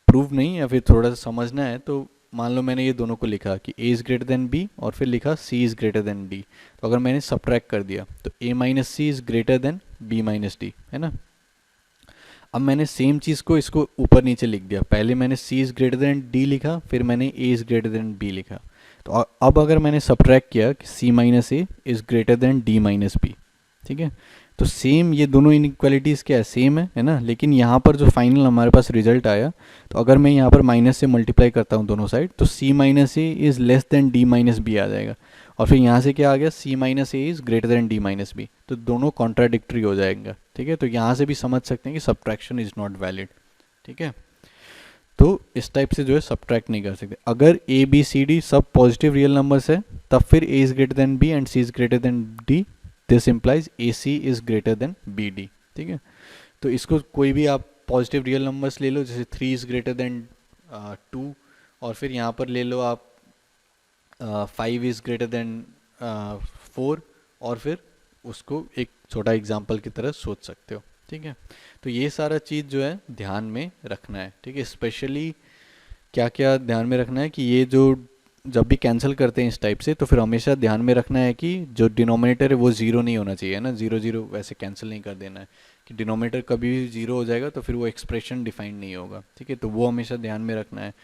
प्रूव नहीं या फिर थोड़ा सा समझना है, तो मान लो मैंने ये दोनों को लिखा कि a is greater than b और फिर लिखा c is greater than d। तो अगर मैंने सब्ट्रैक्ट कर दिया तो a minus c is greater than b minus d, है ना। अब मैंने सेम चीज़ को इसको ऊपर नीचे लिख दिया, पहले मैंने c is greater than d लिखा, फिर मैंने a is greater than b लिखा। तो अब अगर मैंने सब्ट्रैक्ट किया कि c minus a is greater than d minus b, ठीक है, तो सेम ये दोनों इनइक्वालिटीज़ क्या है, सेम है ना। लेकिन यहाँ पर जो फाइनल हमारे पास रिजल्ट आया, तो अगर मैं यहाँ पर माइनस से मल्टीप्लाई करता हूँ दोनों साइड, तो c minus a is less than d minus b आ जाएगा। और फिर यहाँ से क्या आ गया, c minus a is greater than d minus b, तो दोनों कॉन्ट्राडिक्टरी हो जाएंगे। ठीक है, तो यहाँ से भी समझ सकते हैं कि सब्ट्रैक्शन इज़ नॉट वैलिड। ठीक है, तो इस टाइप से जो है सब्ट्रैक्ट नहीं कर सकते। अगर ए बी सी डी सब पॉजिटिव रियल नंबर्स है, तब फिर a is greater than b and c is greater than d, this implies a c is greater than b d. ठीक है, तो इसको कोई भी आप पॉजिटिव रियल नंबर्स ले लो, जैसे 3 इज़ ग्रेटर देन 2, और फिर यहाँ पर ले लो आप 5 इज़ ग्रेटर देन 4, और फिर उसको एक छोटा एग्जाम्पल की तरह सोच सकते हो। ठीक है। तो ये सारा चीज़ जो है ध्यान में रखना है, ठीक है। स्पेशली क्या क्या ध्यान में रखना है कि ये जो जब भी कैंसिल करते हैं इस टाइप से, तो फिर हमेशा ध्यान में रखना है कि जो डिनोमिनेटर है वो ज़ीरो नहीं होना चाहिए ना, ज़ीरो ज़ीरो वैसे कैंसिल नहीं कर देना है कि डिनोमिनेटर कभी भी ज़ीरो हो जाएगा तो फिर वो एक्सप्रेशन डिफाइन नहीं होगा, ठीक है। तो वो हमेशा ध्यान में रखना है।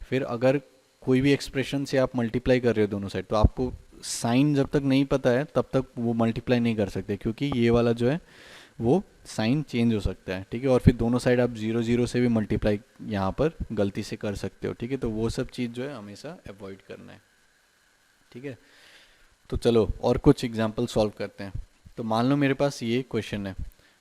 फिर अगर कोई भी एक्सप्रेशन से आप मल्टीप्लाई कर रहे हो दोनों साइड, तो आपको साइन जब तक नहीं पता है तब तक वो मल्टीप्लाई नहीं कर सकते, क्योंकि ये वाला जो है वो साइन चेंज हो सकता है, ठीक है। और फिर दोनों साइड आप जीरो जीरो से भी मल्टीप्लाई यहाँ पर गलती से कर सकते हो, ठीक है। तो वो सब चीज़ जो है हमेशा अवॉइड करना है, ठीक है। तो चलो और कुछ एग्जांपल सॉल्व करते हैं। तो मान लो मेरे पास ये क्वेश्चन है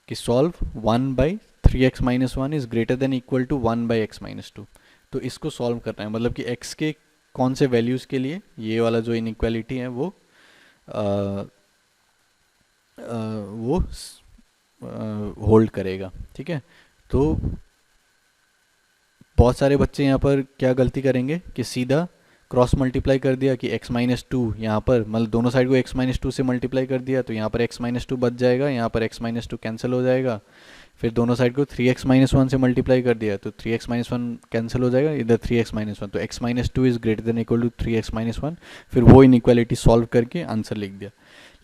कि solve 1/3x-1 is greater than equal to 1/x-2। तो इसको सॉल्व करना है, मतलब कि x के कौन से वैल्यूज़ के लिए ये वाला जो इनइक्वालिटी है वो वो होल्ड करेगा, ठीक है। तो बहुत सारे बच्चे यहाँ पर क्या गलती करेंगे कि सीधा क्रॉस मल्टीप्लाई कर दिया कि x-2 यहाँ पर, मतलब दोनों साइड को x-2 से मल्टीप्लाई कर दिया, तो यहाँ पर x-2 बच जाएगा, यहाँ पर x-2 कैंसिल हो जाएगा। फिर दोनों साइड को 3x-1 से मल्टीप्लाई कर दिया तो 3x-1 कैंसिल हो जाएगा, इधर 3x-1, तो x-2 is greater than equal to 3x-1। फिर वो इनइक्वालिटी सॉल्व करके आंसर लिख दिया।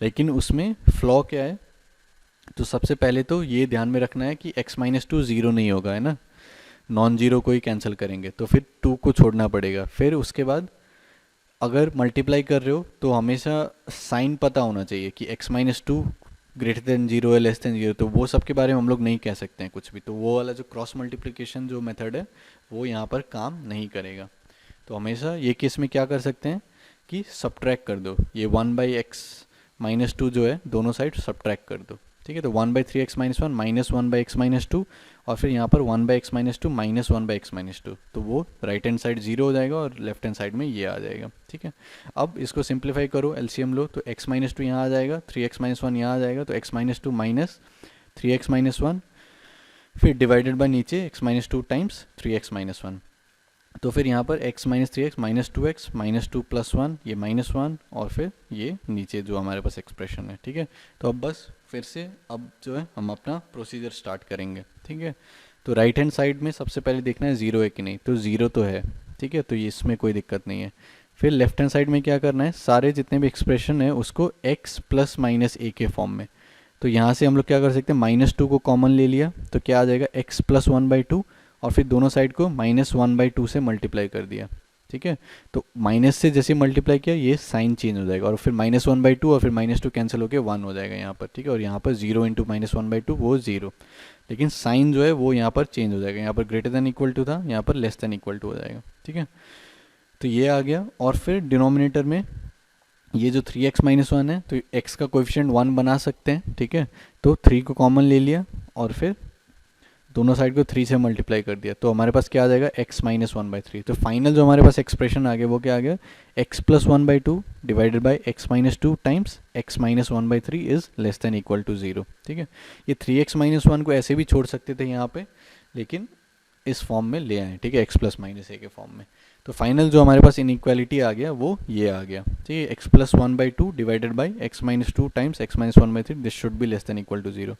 लेकिन उसमें फ्लॉ क्या है, तो सबसे पहले तो ये ध्यान में रखना है कि x-2 ज़ीरो नहीं होगा, है ना, नॉन जीरो को ही कैंसिल करेंगे, तो फिर 2 को छोड़ना पड़ेगा। फिर उसके बाद अगर मल्टीप्लाई कर रहे हो तो हमेशा साइन पता होना चाहिए कि x-2 ग्रेटर देन जीरो है, लेस देन जीरो, तो वो सब के बारे में हम लोग नहीं कह सकते हैं कुछ भी। तो वो वाला जो क्रॉस मल्टीप्लिकेशन जो मेथड है वो यहाँ पर काम नहीं करेगा। तो हमेशा ये केस में क्या कर सकते हैं कि सब्ट्रैक्ट कर दो, ये 1/x-2 जो है दोनों साइड सब्ट्रैक्ट कर दो, ठीक है। तो 1/3x-1 माइनस 1/x-2 और फिर यहाँ पर 1/x-2 माइनस 1/x-2, तो वो राइट हैंड साइड जीरो हो जाएगा और लेफ्ट हैंड साइड में ये आ जाएगा, ठीक है। अब इसको सिंप्लीफाई करो, एलसीएम लो, तो x-2 यहाँ आ जाएगा, 3x-1 यहाँ आ जाएगा, तो x-2 माइनस 3x-1, फिर डिवाइडेड बाय नीचे x-2 टाइम्स 3x-1। तो फिर यहाँ पर x-3x minus 2x minus 2 plus 1, ये -1, और फिर ये नीचे जो हमारे पास एक्सप्रेशन है, ठीक है। तो अब बस फिर से अब जो है हम अपना प्रोसीजर स्टार्ट करेंगे, ठीक है। तो राइट हैंड साइड में सबसे पहले देखना है ज़ीरो है कि नहीं, तो ज़ीरो तो है, ठीक है, तो ये इसमें कोई दिक्कत नहीं है। फिर लेफ्ट हैंड साइड में क्या करना है, सारे जितने भी एक्सप्रेशन है उसको x प्लस माइनस a के फॉर्म में। तो यहाँ से हम लोग क्या कर सकते हैं, -2 को कॉमन ले लिया तो क्या आ जाएगा, x प्लस 1/2, और फिर दोनों साइड को -1/2 से मल्टीप्लाई कर दिया, ठीक है। तो माइनस से जैसे मल्टीप्लाई किया ये साइन चेंज हो जाएगा, और फिर -1/2 और फिर -2 कैंसिल होकर 1 हो जाएगा यहाँ पर, ठीक है। और यहाँ पर 0 इंटू -1/2 वो 0, लेकिन साइन जो है वो यहाँ पर चेंज हो जाएगा, यहाँ पर ग्रेटर देन इक्वल टू था, यहाँ पर लेस देन इक्वल टू हो जाएगा, ठीक है। तो ये आ गया। और फिर डिनोमिनेटर में ये जो 3x-1 है, तो x का कोएफिशिएंट 1 बना सकते हैं, ठीक है। तो 3 को कॉमन ले लिया और फिर दोनों साइड को 3 से मल्टीप्लाई कर दिया, तो हमारे पास क्या आ जाएगा, x-1/3। तो फाइनल जो हमारे पास एक्सप्रेशन आ गया वो क्या आ गया, x plus 1/2 divided by x-2 times x-1/3 is less than equal to 0, ठीक है। ये 3x-1 को ऐसे भी छोड़ सकते थे यहाँ पे, लेकिन इस फॉर्म में ले आए, ठीक है, x प्लस -a के फॉर्म में। तो फाइनल जो हमारे पास इनइक्वालिटी आ गया वो ये आ गया, ठीक है, x plus 1/2 divided by x-2 times x-1/3, this should be less than equal to 0।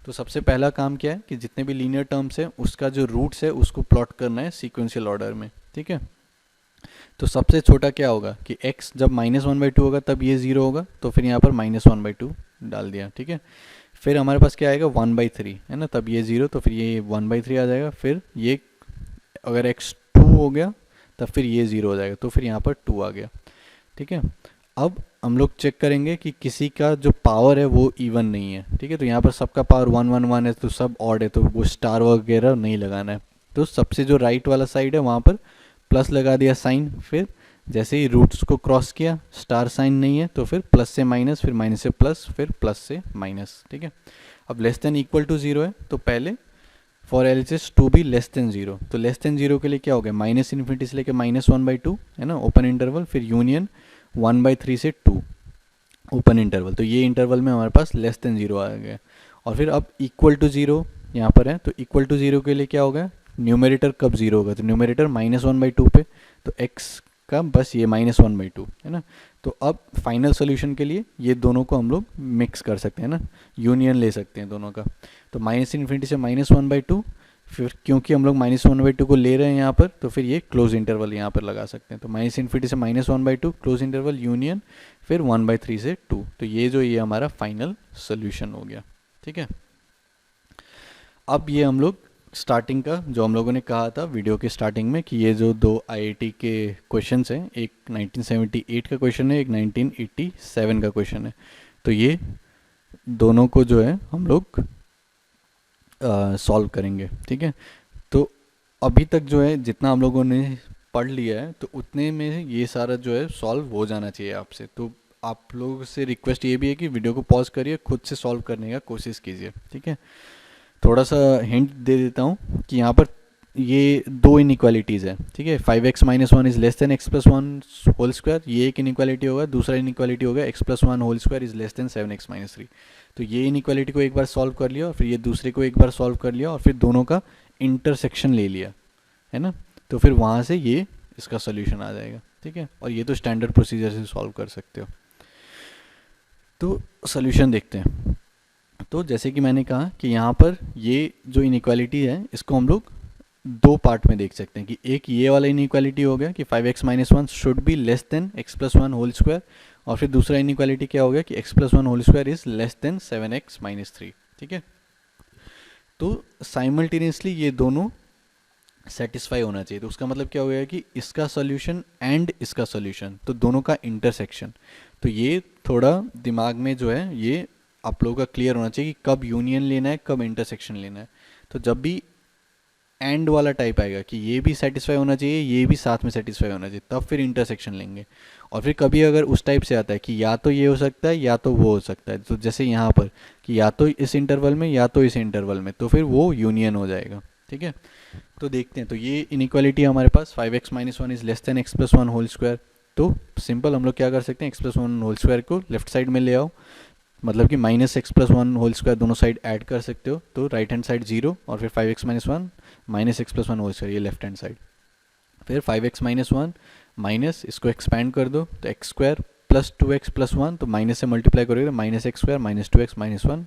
तो सबसे पहला काम क्या है कि जितने भी लीनियर टर्म्स है उसका जो रूट्स है उसको प्लॉट करना है सीक्वेंशियल ऑर्डर में, ठीक है। तो सबसे छोटा क्या होगा कि x जब -1/2 होगा तब ये 0 होगा, तो फिर यहाँ पर -1/2 डाल दिया, ठीक है। फिर हमारे पास क्या आएगा, 1/3 है ना, तब ये 0, तो फिर ये 1/3 आ जाएगा। फिर ये अगर x 2 हो गया तब फिर ये 0 हो जाएगा, तो फिर यहाँ पर 2 आ गया, ठीक है। अब हम लोग चेक करेंगे कि किसी का जो पावर है वो इवन नहीं है, ठीक है। तो यहाँ पर सबका पावर 1 1 1 है, तो सब ऑड है, तो वो स्टार वगैरह नहीं लगाना है। तो सबसे जो राइट वाला साइड है वहाँ पर प्लस लगा दिया साइन, फिर जैसे ही रूट्स को क्रॉस किया स्टार साइन नहीं है, तो फिर प्लस से माइनस, फिर माइनस से प्लस, फिर प्लस से माइनस, ठीक है। अब लेस देन इक्वल टू 0 है, तो पहले for L H S to be less than 0, तो लेस देन 0 के लिए क्या हो गया, -∞ से लेकर -1/2 है ना, ओपन इंटरवल, फिर यूनियन 1/3 से 2 ओपन इंटरवल, तो ये इंटरवल में हमारे पास लेस देन 0 आ गया। और फिर अब इक्वल टू 0 यहाँ पर है, तो इक्वल टू 0 के लिए क्या होगा, न्यूमरेटर कब 0 होगा, तो न्यूमरेटर -1/2 पे, तो x का बस ये -1/2 है ना। तो अब फाइनल सोल्यूशन के लिए ये दोनों को हम लोग मिक्स कर सकते हैं ना, यूनियन ले सकते हैं दोनों का। तो -∞ से -1/2, फिर क्योंकि हम लोग -1/2 को ले रहे हैं यहाँ पर, तो फिर ये क्लोज इंटरवल यहाँ पर लगा सकते हैं। तो -∞ से -1/2 क्लोज इंटरवल यूनियन, फिर 1/3 से 2। तो ये हमारा फाइनल सोल्यूशन हो गया। ठीक है, अब ये हम लोग स्टार्टिंग का जो हम लोगों ने कहा था वीडियो के स्टार्टिंग में कि ये जो दो आईआईटी के क्वेश्चंस हैं, एक 1978 का क्वेश्चन है, एक 1987 का क्वेश्चन है, तो ये दोनों को जो है हम लोग सॉल्व करेंगे। ठीक है, तो अभी तक जो है जितना हम लोगों ने पढ़ लिया है, तो उतने में ये सारा जो है सॉल्व हो जाना चाहिए आपसे। तो आप लोगों से रिक्वेस्ट ये भी है कि वीडियो को पॉज करिए, खुद से सॉल्व करने का कोशिश कीजिए। ठीक है, थोड़ा सा हिंट दे देता हूँ कि यहाँ पर ये दो इनइक्वालिटीज़ है। ठीक है, 5x - 1 is less than x + 1 whole square, ये एक इनइक्वालिटी होगा। दूसरा इनइक्वालिटी होगा x + 1 whole square is less than 7x - 3। तो ये इनइक्वालिटी को एक बार सॉल्व कर लिया और फिर ये दूसरे को एक बार सॉल्व कर लिया और फिर दोनों का इंटरसेक्शन ले लिया, है ना। तो फिर वहाँ से ये इसका सोल्यूशन आ जाएगा। ठीक है, और ये तो स्टैंडर्ड प्रोसीजर से सॉल्व कर सकते हो। तो सोल्यूशन देखते हैं। तो जैसे कि मैंने कहा कि यहाँ पर ये जो इनइक्वालिटी है इसको हम लोग दो पार्ट में देख सकते हैं कि एक ये वाला इनइक्वालिटी हो गया कि 5x - 1 should be less than x + 1 whole square, और फिर दूसरा इनइक्वालिटी क्या हो गया कि x + 1 whole square is less than 7x - 3। ठीक है, तो साइमल्टेनियसली ये दोनों सेटिस्फाई होना चाहिए। तो उसका मतलब क्या हो गया कि इसका सॉल्यूशन एंड इसका सॉल्यूशन, तो दोनों का इंटरसेक्शन। तो ये थोड़ा दिमाग में जो है ये आप लोगों का क्लियर होना चाहिए कि कब यूनियन लेना है, कब इंटरसेक्शन लेना है। तो जब भी एंड वाला टाइप आएगा कि ये भी सेटिस्फाई होना चाहिए, ये भी साथ में सेटिस्फाई होना चाहिए, तब फिर इंटरसेक्शन लेंगे। और फिर कभी अगर उस टाइप से आता है कि या तो ये हो सकता है या तो वो हो सकता है, तो जैसे यहाँ पर कि या तो इस इंटरवल में या तो इस इंटरवल में, तो फिर वो यूनियन हो जाएगा। ठीक है, तो देखते हैं। तो ये इनइक्वालिटी हमारे पास 5x - 1 is less than x + 1 whole square. तो सिंपल हम लोग क्या कर सकते हैं, x + 1 होल स्क्वायर को लेफ्ट साइड में ले आओ, मतलब कि -x + 1 होल स्क्वायर दोनों साइड ऐड कर सकते हो। तो राइट हैंड साइड 0 और फिर 5x - 1 -x + 1 होल स्क्वायर, ये लेफ्ट हैंड साइड। फिर 5x - 1 माइनस इसको एक्सपैंड कर दो, तो x स्क्वायर प्लस 2x + 1, तो माइनस से मल्टीप्लाई करोगे -x स्क्वायर -2x - 1।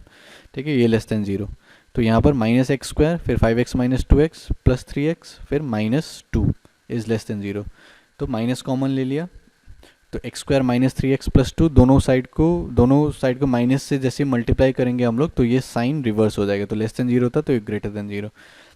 ठीक है, ये लेस देन 0। तो यहाँ पर -x स्क्वायर, फिर 5x - 2x प्लस 3x, फिर -2 इज लेस देन 0। तो माइनस कॉमन ले लिया, तो x स्क्वायर -3x + 2, दोनों साइड को माइनस से जैसे मल्टीप्लाई करेंगे हम लोग, तो ये साइन रिवर्स हो जाएगा। तो लेस देन 0 था तो ये ग्रेटर देन 0।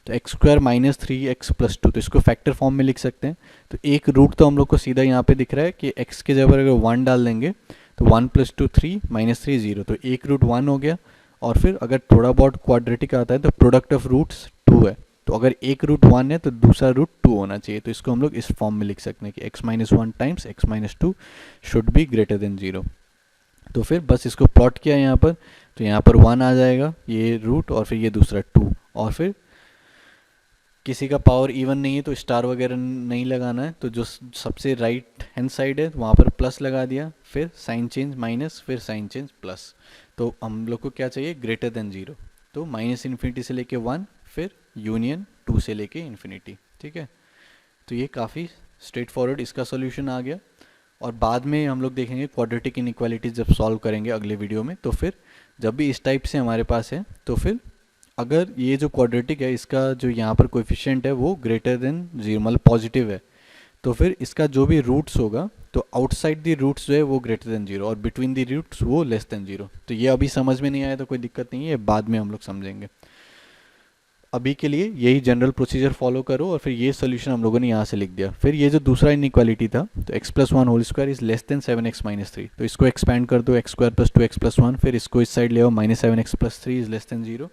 तो x स्क्वायर -3x + 2, तो इसको फैक्टर फॉर्म में लिख सकते हैं। तो एक रूट तो हम लोग को सीधा यहाँ पे दिख रहा है कि x के जगह अगर 1 डाल देंगे तो 1 + 2 3 -3 0, तो एक रूट 1 हो गया। और फिर अगर थोड़ा बहुत क्वाड्रेटिक आता है तो प्रोडक्ट ऑफ रूट्स 2 है, तो अगर एक रूट 1 है तो दूसरा रूट 2 होना चाहिए। तो इसको हम लोग इस फॉर्म में लिख सकते हैं कि x - 1 times x - 2 should be greater than 0। तो फिर बस इसको प्लॉट किया यहाँ पर, तो यहाँ पर 1 आ जाएगा ये रूट, और फिर ये दूसरा 2, और फिर किसी का पावर इवन नहीं है तो स्टार वगैरह नहीं लगाना है, तो जो सबसे राइट हैंड साइड है वहाँ पर प्लस लगा दिया, फिर साइन चेंज माइनस, फिर साइन चेंज प्लस। तो हम लोग को क्या चाहिए, ग्रेटर देन 0। तो -∞ से लेके 1, फिर यूनियन 2 से लेके इन्फिनिटी। ठीक है, तो ये काफ़ी स्ट्रेट फॉरवर्ड इसका सोल्यूशन आ गया। और बाद में हम लोग देखेंगे क्वाड्रेटिक इनइक्वालिटीज जब सॉल्व करेंगे अगले वीडियो में, तो फिर जब भी इस टाइप से हमारे पास है, तो फिर अगर ये जो क्वाड्रेटिक है इसका जो यहाँ पर कोएफिशिएंट है वो ग्रेटर देन 0 मतलब पॉजिटिव है, तो फिर इसका जो भी रूट्स होगा तो आउटसाइड दी रूट्स जो है वो ग्रेटर देन 0 और बिटवीन दी रूट्स वो लेस देन 0। तो ये अभी समझ में नहीं आया तो कोई दिक्कत नहीं है, बाद में हम लोग समझेंगे। अभी के लिए यही जनरल प्रोसीजर फॉलो करो, और फिर ये सोल्यूशन हम लोगों ने यहाँ से लिख दिया। फिर ये जो दूसरा इनइक्वालिटी था, तो x + 1 whole square is less than 7x - 3, तो इसको एक्सपैंड कर दो, x स्क्वायर प्लस 2x + 1, फिर इसको इस साइड ले आओ, -7x + 3 इज लेस देन 0।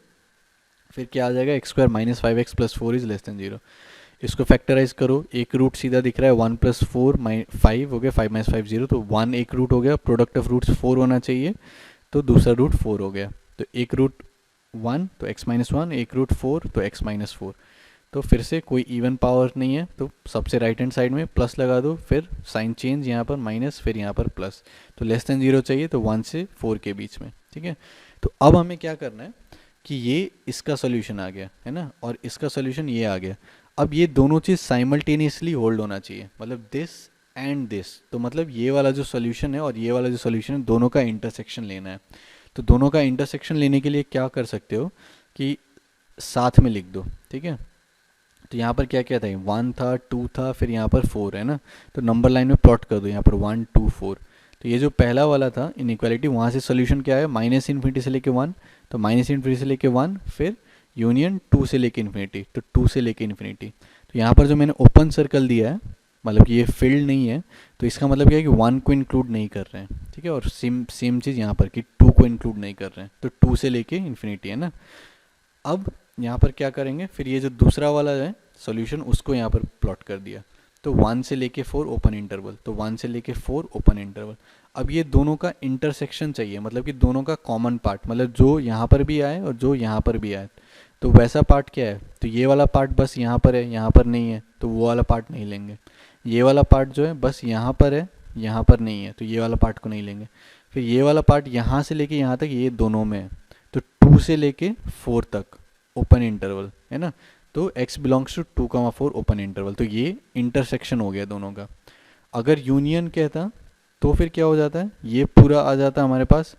फिर क्या आ जाएगा, x square -5x + 4 is less than 0। इसको फैक्टराइज करो, एक रूट सीधा दिख रहा है, 1 + 4 5 हो गया, 5 - 5 0, तो 1 एक रूट हो गया, प्रोडक्ट ऑफ रूट्स 4 होना चाहिए, तो दूसरा रूट 4 हो गया। तो एक रूट 1 तो x - 1, एक रूट 4 तो x - 4। तो फिर से कोई इवन पावर नहीं है, तो सबसे राइट हैंड साइड में प्लस लगा दो, फिर साइन चेंज यहाँ पर माइनस, फिर यहाँ पर प्लस। तो लेस देन 0 चाहिए, तो 1 से 4 के बीच में। ठीक है, तो अब हमें क्या करना है कि ये इसका सोल्यूशन आ गया है ना, और इसका सोल्यूशन ये आ गया। अब ये दोनों चीज़ साइमल्टेनियसली होल्ड होना चाहिए, मतलब दिस एंड दिस, तो मतलब ये वाला जो सोल्यूशन है और ये वाला जो सोल्यूशन है दोनों का इंटरसेक्शन लेना है। तो दोनों का इंटरसेक्शन लेने के लिए क्या कर सकते हो कि साथ में लिख दो, ठीक है। तो यहाँ पर क्या क्या था, 1 था, 2 था, फिर यहाँ पर 4 है ना। तो नंबर लाइन में प्लॉट कर दो यहाँ पर 1 2 4। तो ये जो पहला वाला था इनइक्वालिटी, वहाँ से सोल्यूशन क्या है, माइनस इन्फिनिटी से लेके 1, तो माइनस इन्फिनिटी से लेके 1, फिर यूनियन 2 से लेके इन्फिनिटी, तो 2 से लेके इन्फिनिटी। तो यहाँ पर जो मैंने ओपन सर्कल दिया है, मतलब कि ये फील्ड नहीं है, तो इसका मतलब क्या है कि 1 को इंक्लूड नहीं कर रहे हैं, ठीक है। और सेम सेम चीज़ यहाँ पर कि 2 को इंक्लूड नहीं कर रहे हैं, तो 2 से लेके इन्फिनिटी है ना। अब यहाँ पर क्या करेंगे, फिर ये जो दूसरा वाला है सॉल्यूशन उसको यहाँ पर प्लॉट कर दिया। तो 1 से लेके 4 ओपन इंटरवल, तो 1 से लेके 4 ओपन इंटरवल। अब ये दोनों का इंटरसेक्शन चाहिए, मतलब कि दोनों का कॉमन पार्ट, मतलब जो यहाँ पर भी आए और जो यहाँ पर भी आए। तो वैसा पार्ट क्या है, तो ये वाला पार्ट बस यहाँ पर है, यहाँ पर नहीं है, तो वो वाला पार्ट नहीं लेंगे। ये वाला पार्ट जो है बस यहाँ पर है, यहाँ पर नहीं है, तो ये वाला पार्ट को नहीं लेंगे। फिर ये वाला पार्ट यहाँ से लेके यहाँ तक ये दोनों में है, तो 2 से लेके 4 तक ओपन इंटरवल है ना। तो x belongs to 2,4 open interval, तो ये इंटरसेक्शन हो गया दोनों का। अगर यूनियन कहता तो फिर क्या हो जाता है, ये पूरा आ जाता हमारे पास,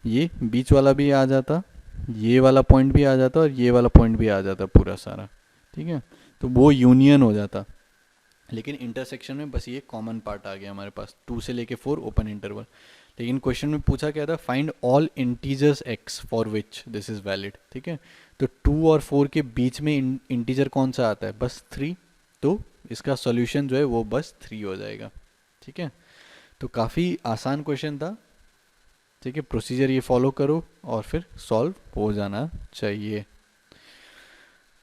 ये बीच वाला भी आ जाता, ये वाला पॉइंट भी आ जाता और ये वाला पॉइंट भी आ जाता पूरा सारा, ठीक है। तो वो यूनियन हो जाता। लेकिन इंटरसेक्शन में बस ये कॉमन पार्ट आ गया हमारे पास, 2 से लेके 4 ओपन इंटरवल। लेकिन क्वेश्चन में पूछा क्या था, find all integers x for which this is valid, ठीक है। तो 2 और 4 के बीच में इंटीजर कौन सा आता है, बस 3। तो इसका सॉल्यूशन जो है वो बस 3 हो जाएगा, ठीक है। तो काफ़ी आसान क्वेश्चन था, ठीक है। प्रोसीजर ये फॉलो करो और फिर सॉल्व हो जाना चाहिए।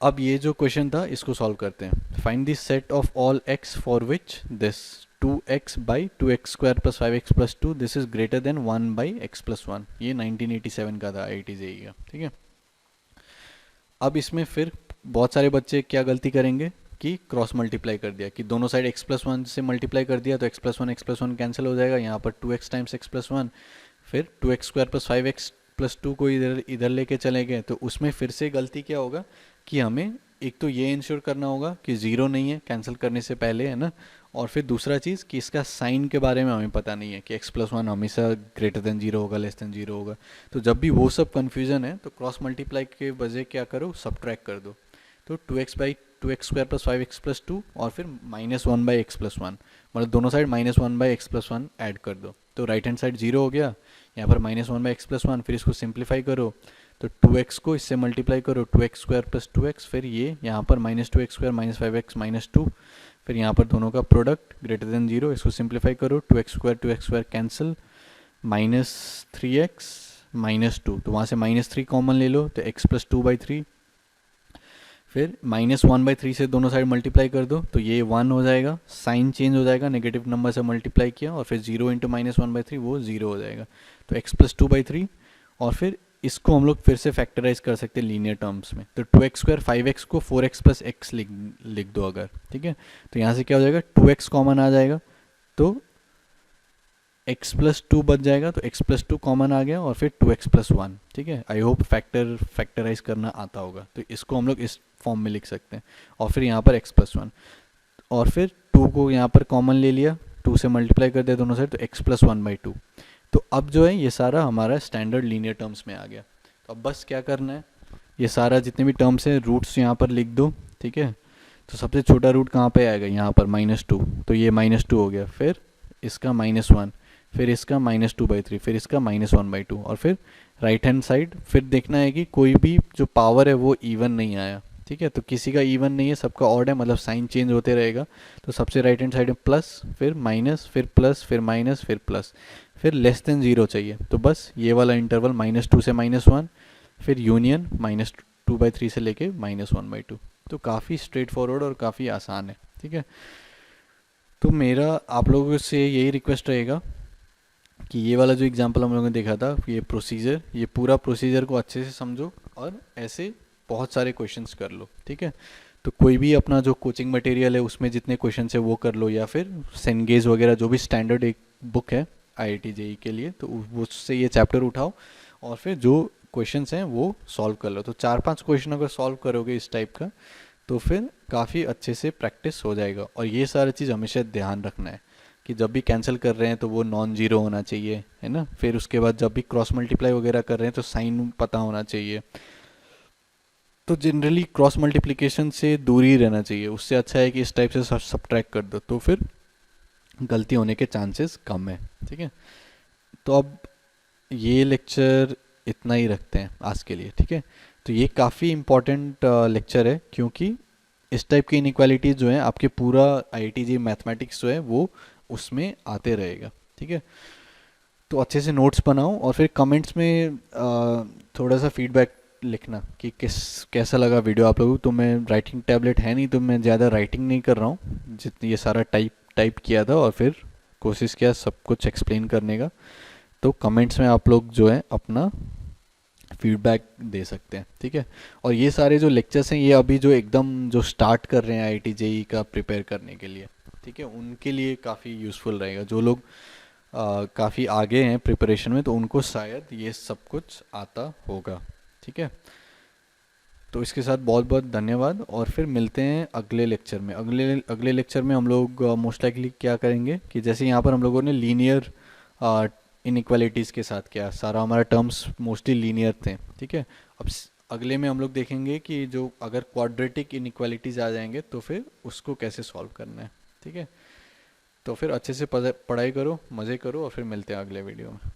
अब ये जो क्वेश्चन था इसको सॉल्व करते हैं। Find the set of all x for which this 2x by 2x square plus 5x plus 2 this is greater then 1 by x plus 1। ये 1987 का था IIT JEE का, ठीक है। अब इसमें फिर बहुत सारे बच्चे क्या गलती करेंगे कि क्रॉस मल्टीप्लाई कर दिया, कि दोनों साइड x प्लस 1 से मल्टीप्लाई कर दिया, तो x प्लस वन कैंसिल हो जाएगा। यहाँ पर 2x टाइम्स x प्लस 1, फिर 2x square plus 5x plus 2 को इधर इधर लेके चले गए। तो उसमें फिर से गलती क्या होगा कि हमें एक तो ये इंश्योर करना होगा कि ज़ीरो नहीं है कैंसिल करने से पहले, है ना। और फिर दूसरा चीज़ कि इसका साइन के बारे में हमें पता नहीं है कि x प्लस 1 हमेशा ग्रेटर देन जीरो होगा, लेस देन जीरो होगा। तो जब भी वो सब कन्फ्यूजन है तो क्रॉस मल्टीप्लाई के बजाय क्या करो, सब्ट्रैक्ट कर दो। तो 2x by 2x square plus 5x plus 2 और फिर -1 बाई x प्लस 1, मतलब दोनों side -1 by x plus 1 add कर दो। तो राइट हैंड साइड जीरो हो गया, यहाँ पर -1 बाई x प्लस 1, फिर इसको सिंप्लीफाई करो। तो 2x को इससे मल्टीप्लाई करो, 2x स्क्वायर प्लस 2x, फिर ये यहाँ पर -2x स्क्वायर -5x -2, फिर यहाँ पर दोनों का प्रोडक्ट ग्रेटर देन जीरो, इसको सिंप्लीफाई करो, 2x स्क्वायर कैंसिल, -3x -2, तो वहाँ से -3 कॉमन ले लो, तो x प्लस 2/3, फिर -1/3 से दोनों साइड मल्टीप्लाई कर दो, तो ये 1 हो जाएगा, साइन चेंज हो जाएगा, नेगेटिव नंबर से मल्टीप्लाई किया, और फिर 0 इंटू -1/3 वो 0 हो जाएगा, तो x प्लस 2/3। और फिर इसको हम लोग फिर से फैक्टराइज कर सकते हैं लीनियर टर्म्स में, तो 2x स्क्वायर 5x को 4x प्लस x लिख दो अगर, ठीक है। तो यहाँ से क्या हो जाएगा, 2x कॉमन आ जाएगा, तो x प्लस 2 बच जाएगा, तो x प्लस 2 कॉमन आ गया, और फिर 2x प्लस 1, ठीक है। आई होप फैक्टराइज करना आता होगा, तो इसको हम लोग इस फॉर्म में लिख सकते हैं। और फिर यहाँ पर x प्लस 1, और फिर 2 को यहाँ पर कॉमन ले लिया, 2 से मल्टीप्लाई कर दिया दोनों साइड, तो x प्लस 1/2। तो अब जो है ये सारा हमारा स्टैंडर्ड लीनियर टर्म्स में आ गया। तो अब बस क्या करना है, ये सारा जितने भी टर्म्स हैं रूट्स यहाँ पर लिख दो, ठीक है। तो सबसे छोटा रूट कहाँ पे आएगा, यहाँ पर -2, तो ये -2 हो गया, फिर इसका -1, फिर इसका -2/3, फिर इसका -1/2, और फिर राइट हैंड साइड फिर देखना है कि कोई भी जो पावर है वो इवन नहीं आया, ठीक है। तो किसी का इवन नहीं है, सबका ऑड है, मतलब साइन चेंज होते रहेगा। तो सबसे राइट हैंड साइड में प्लस, फिर माइनस, फिर प्लस, फिर माइनस, फिर प्लस, फिर लेस देन जीरो चाहिए, तो बस ये वाला इंटरवल -2 से -1, फिर यूनियन -2/3 से लेके -1/2। तो काफ़ी स्ट्रेट फॉरवर्ड और काफ़ी आसान है, ठीक है। तो मेरा आप लोगों से यही रिक्वेस्ट रहेगा कि ये वाला जो एग्जांपल हम लोगों ने देखा था, ये प्रोसीजर, ये पूरा प्रोसीजर को अच्छे से समझो और ऐसे बहुत सारे क्वेश्चंस कर लो, ठीक है। तो कोई भी अपना जो कोचिंग मटेरियल है उसमें जितने क्वेश्चंस है वो कर लो, या फिर सेनगेज वगैरह जो भी स्टैंडर्ड एक बुक है IIT JEE के लिए, तो उससे ये चैप्टर उठाओ और फिर जो क्वेश्चंस हैं वो सॉल्व कर लो। तो 4-5 क्वेश्चन अगर सॉल्व करोगे इस टाइप का, तो फिर काफ़ी अच्छे से प्रैक्टिस हो जाएगा। और ये सारी चीज़ हमेशा ध्यान रखना है कि जब भी कैंसिल कर रहे हैं तो वो नॉन जीरो होना चाहिए, है ना। फिर उसके बाद जब भी क्रॉस मल्टीप्लाई वगैरह कर रहे हैं तो साइन पता होना चाहिए। तो जनरली क्रॉस मल्टीप्लिकेशन से दूर ही रहना चाहिए, उससे अच्छा है कि इस टाइप से सब्ट्रैक्ट कर दो, तो फिर गलती होने के चांसेस कम है। ठीक है, तो अब ये लेक्चर इतना ही रखते हैं आज के लिए। ठीक है, तो ये काफ़ी इम्पोर्टेंट लेक्चर है, क्योंकि इस टाइप की इनइक्वालिटीज जो हैं आपके पूरा आईआईटी मैथमेटिक्स जो है वो उसमें आते रहेगा। ठीक है, तो अच्छे से नोट्स बनाओ और फिर कमेंट्स में थोड़ा सा फीडबैक लिखना कि कैसा लगा वीडियो आप लोगों को। तो मैं राइटिंग टैबलेट है नहीं, तो मैं ज़्यादा राइटिंग नहीं कर रहा हूँ, जितनी ये सारा टाइप टाइप किया था और फिर कोशिश किया सब कुछ एक्सप्लेन करने का। तो कमेंट्स में आप लोग जो है अपना फीडबैक दे सकते हैं। ठीक है, और ये सारे जो लेक्चर्स हैं ये अभी जो एकदम जो स्टार्ट कर रहे हैं आईआईटी जेई का प्रिपेयर करने के लिए, ठीक है, उनके लिए काफ़ी यूज़फुल रहेगा। जो लोग काफ़ी आगे हैं प्रिपरेशन में तो उनको शायद ये सब कुछ आता होगा। ठीक है, तो इसके साथ बहुत बहुत धन्यवाद और फिर मिलते हैं अगले लेक्चर में। अगले अगले लेक्चर में हम लोग मोस्ट लाइकली क्या करेंगे कि जैसे यहाँ पर हम लोगों ने लीनियर इनइक्वालिटीज़ के साथ किया, सारा हमारा टर्म्स मोस्टली लीनियर थे। ठीक है, अब अगले में हम लोग देखेंगे कि जो अगर क्वाड्रेटिक इनइक्वालिटीज़ आ जाएंगे तो फिर उसको कैसे सॉल्व करना है। ठीक है, तो फिर अच्छे से पढ़ाई करो, मज़े करो और फिर मिलते हैं अगले वीडियो में।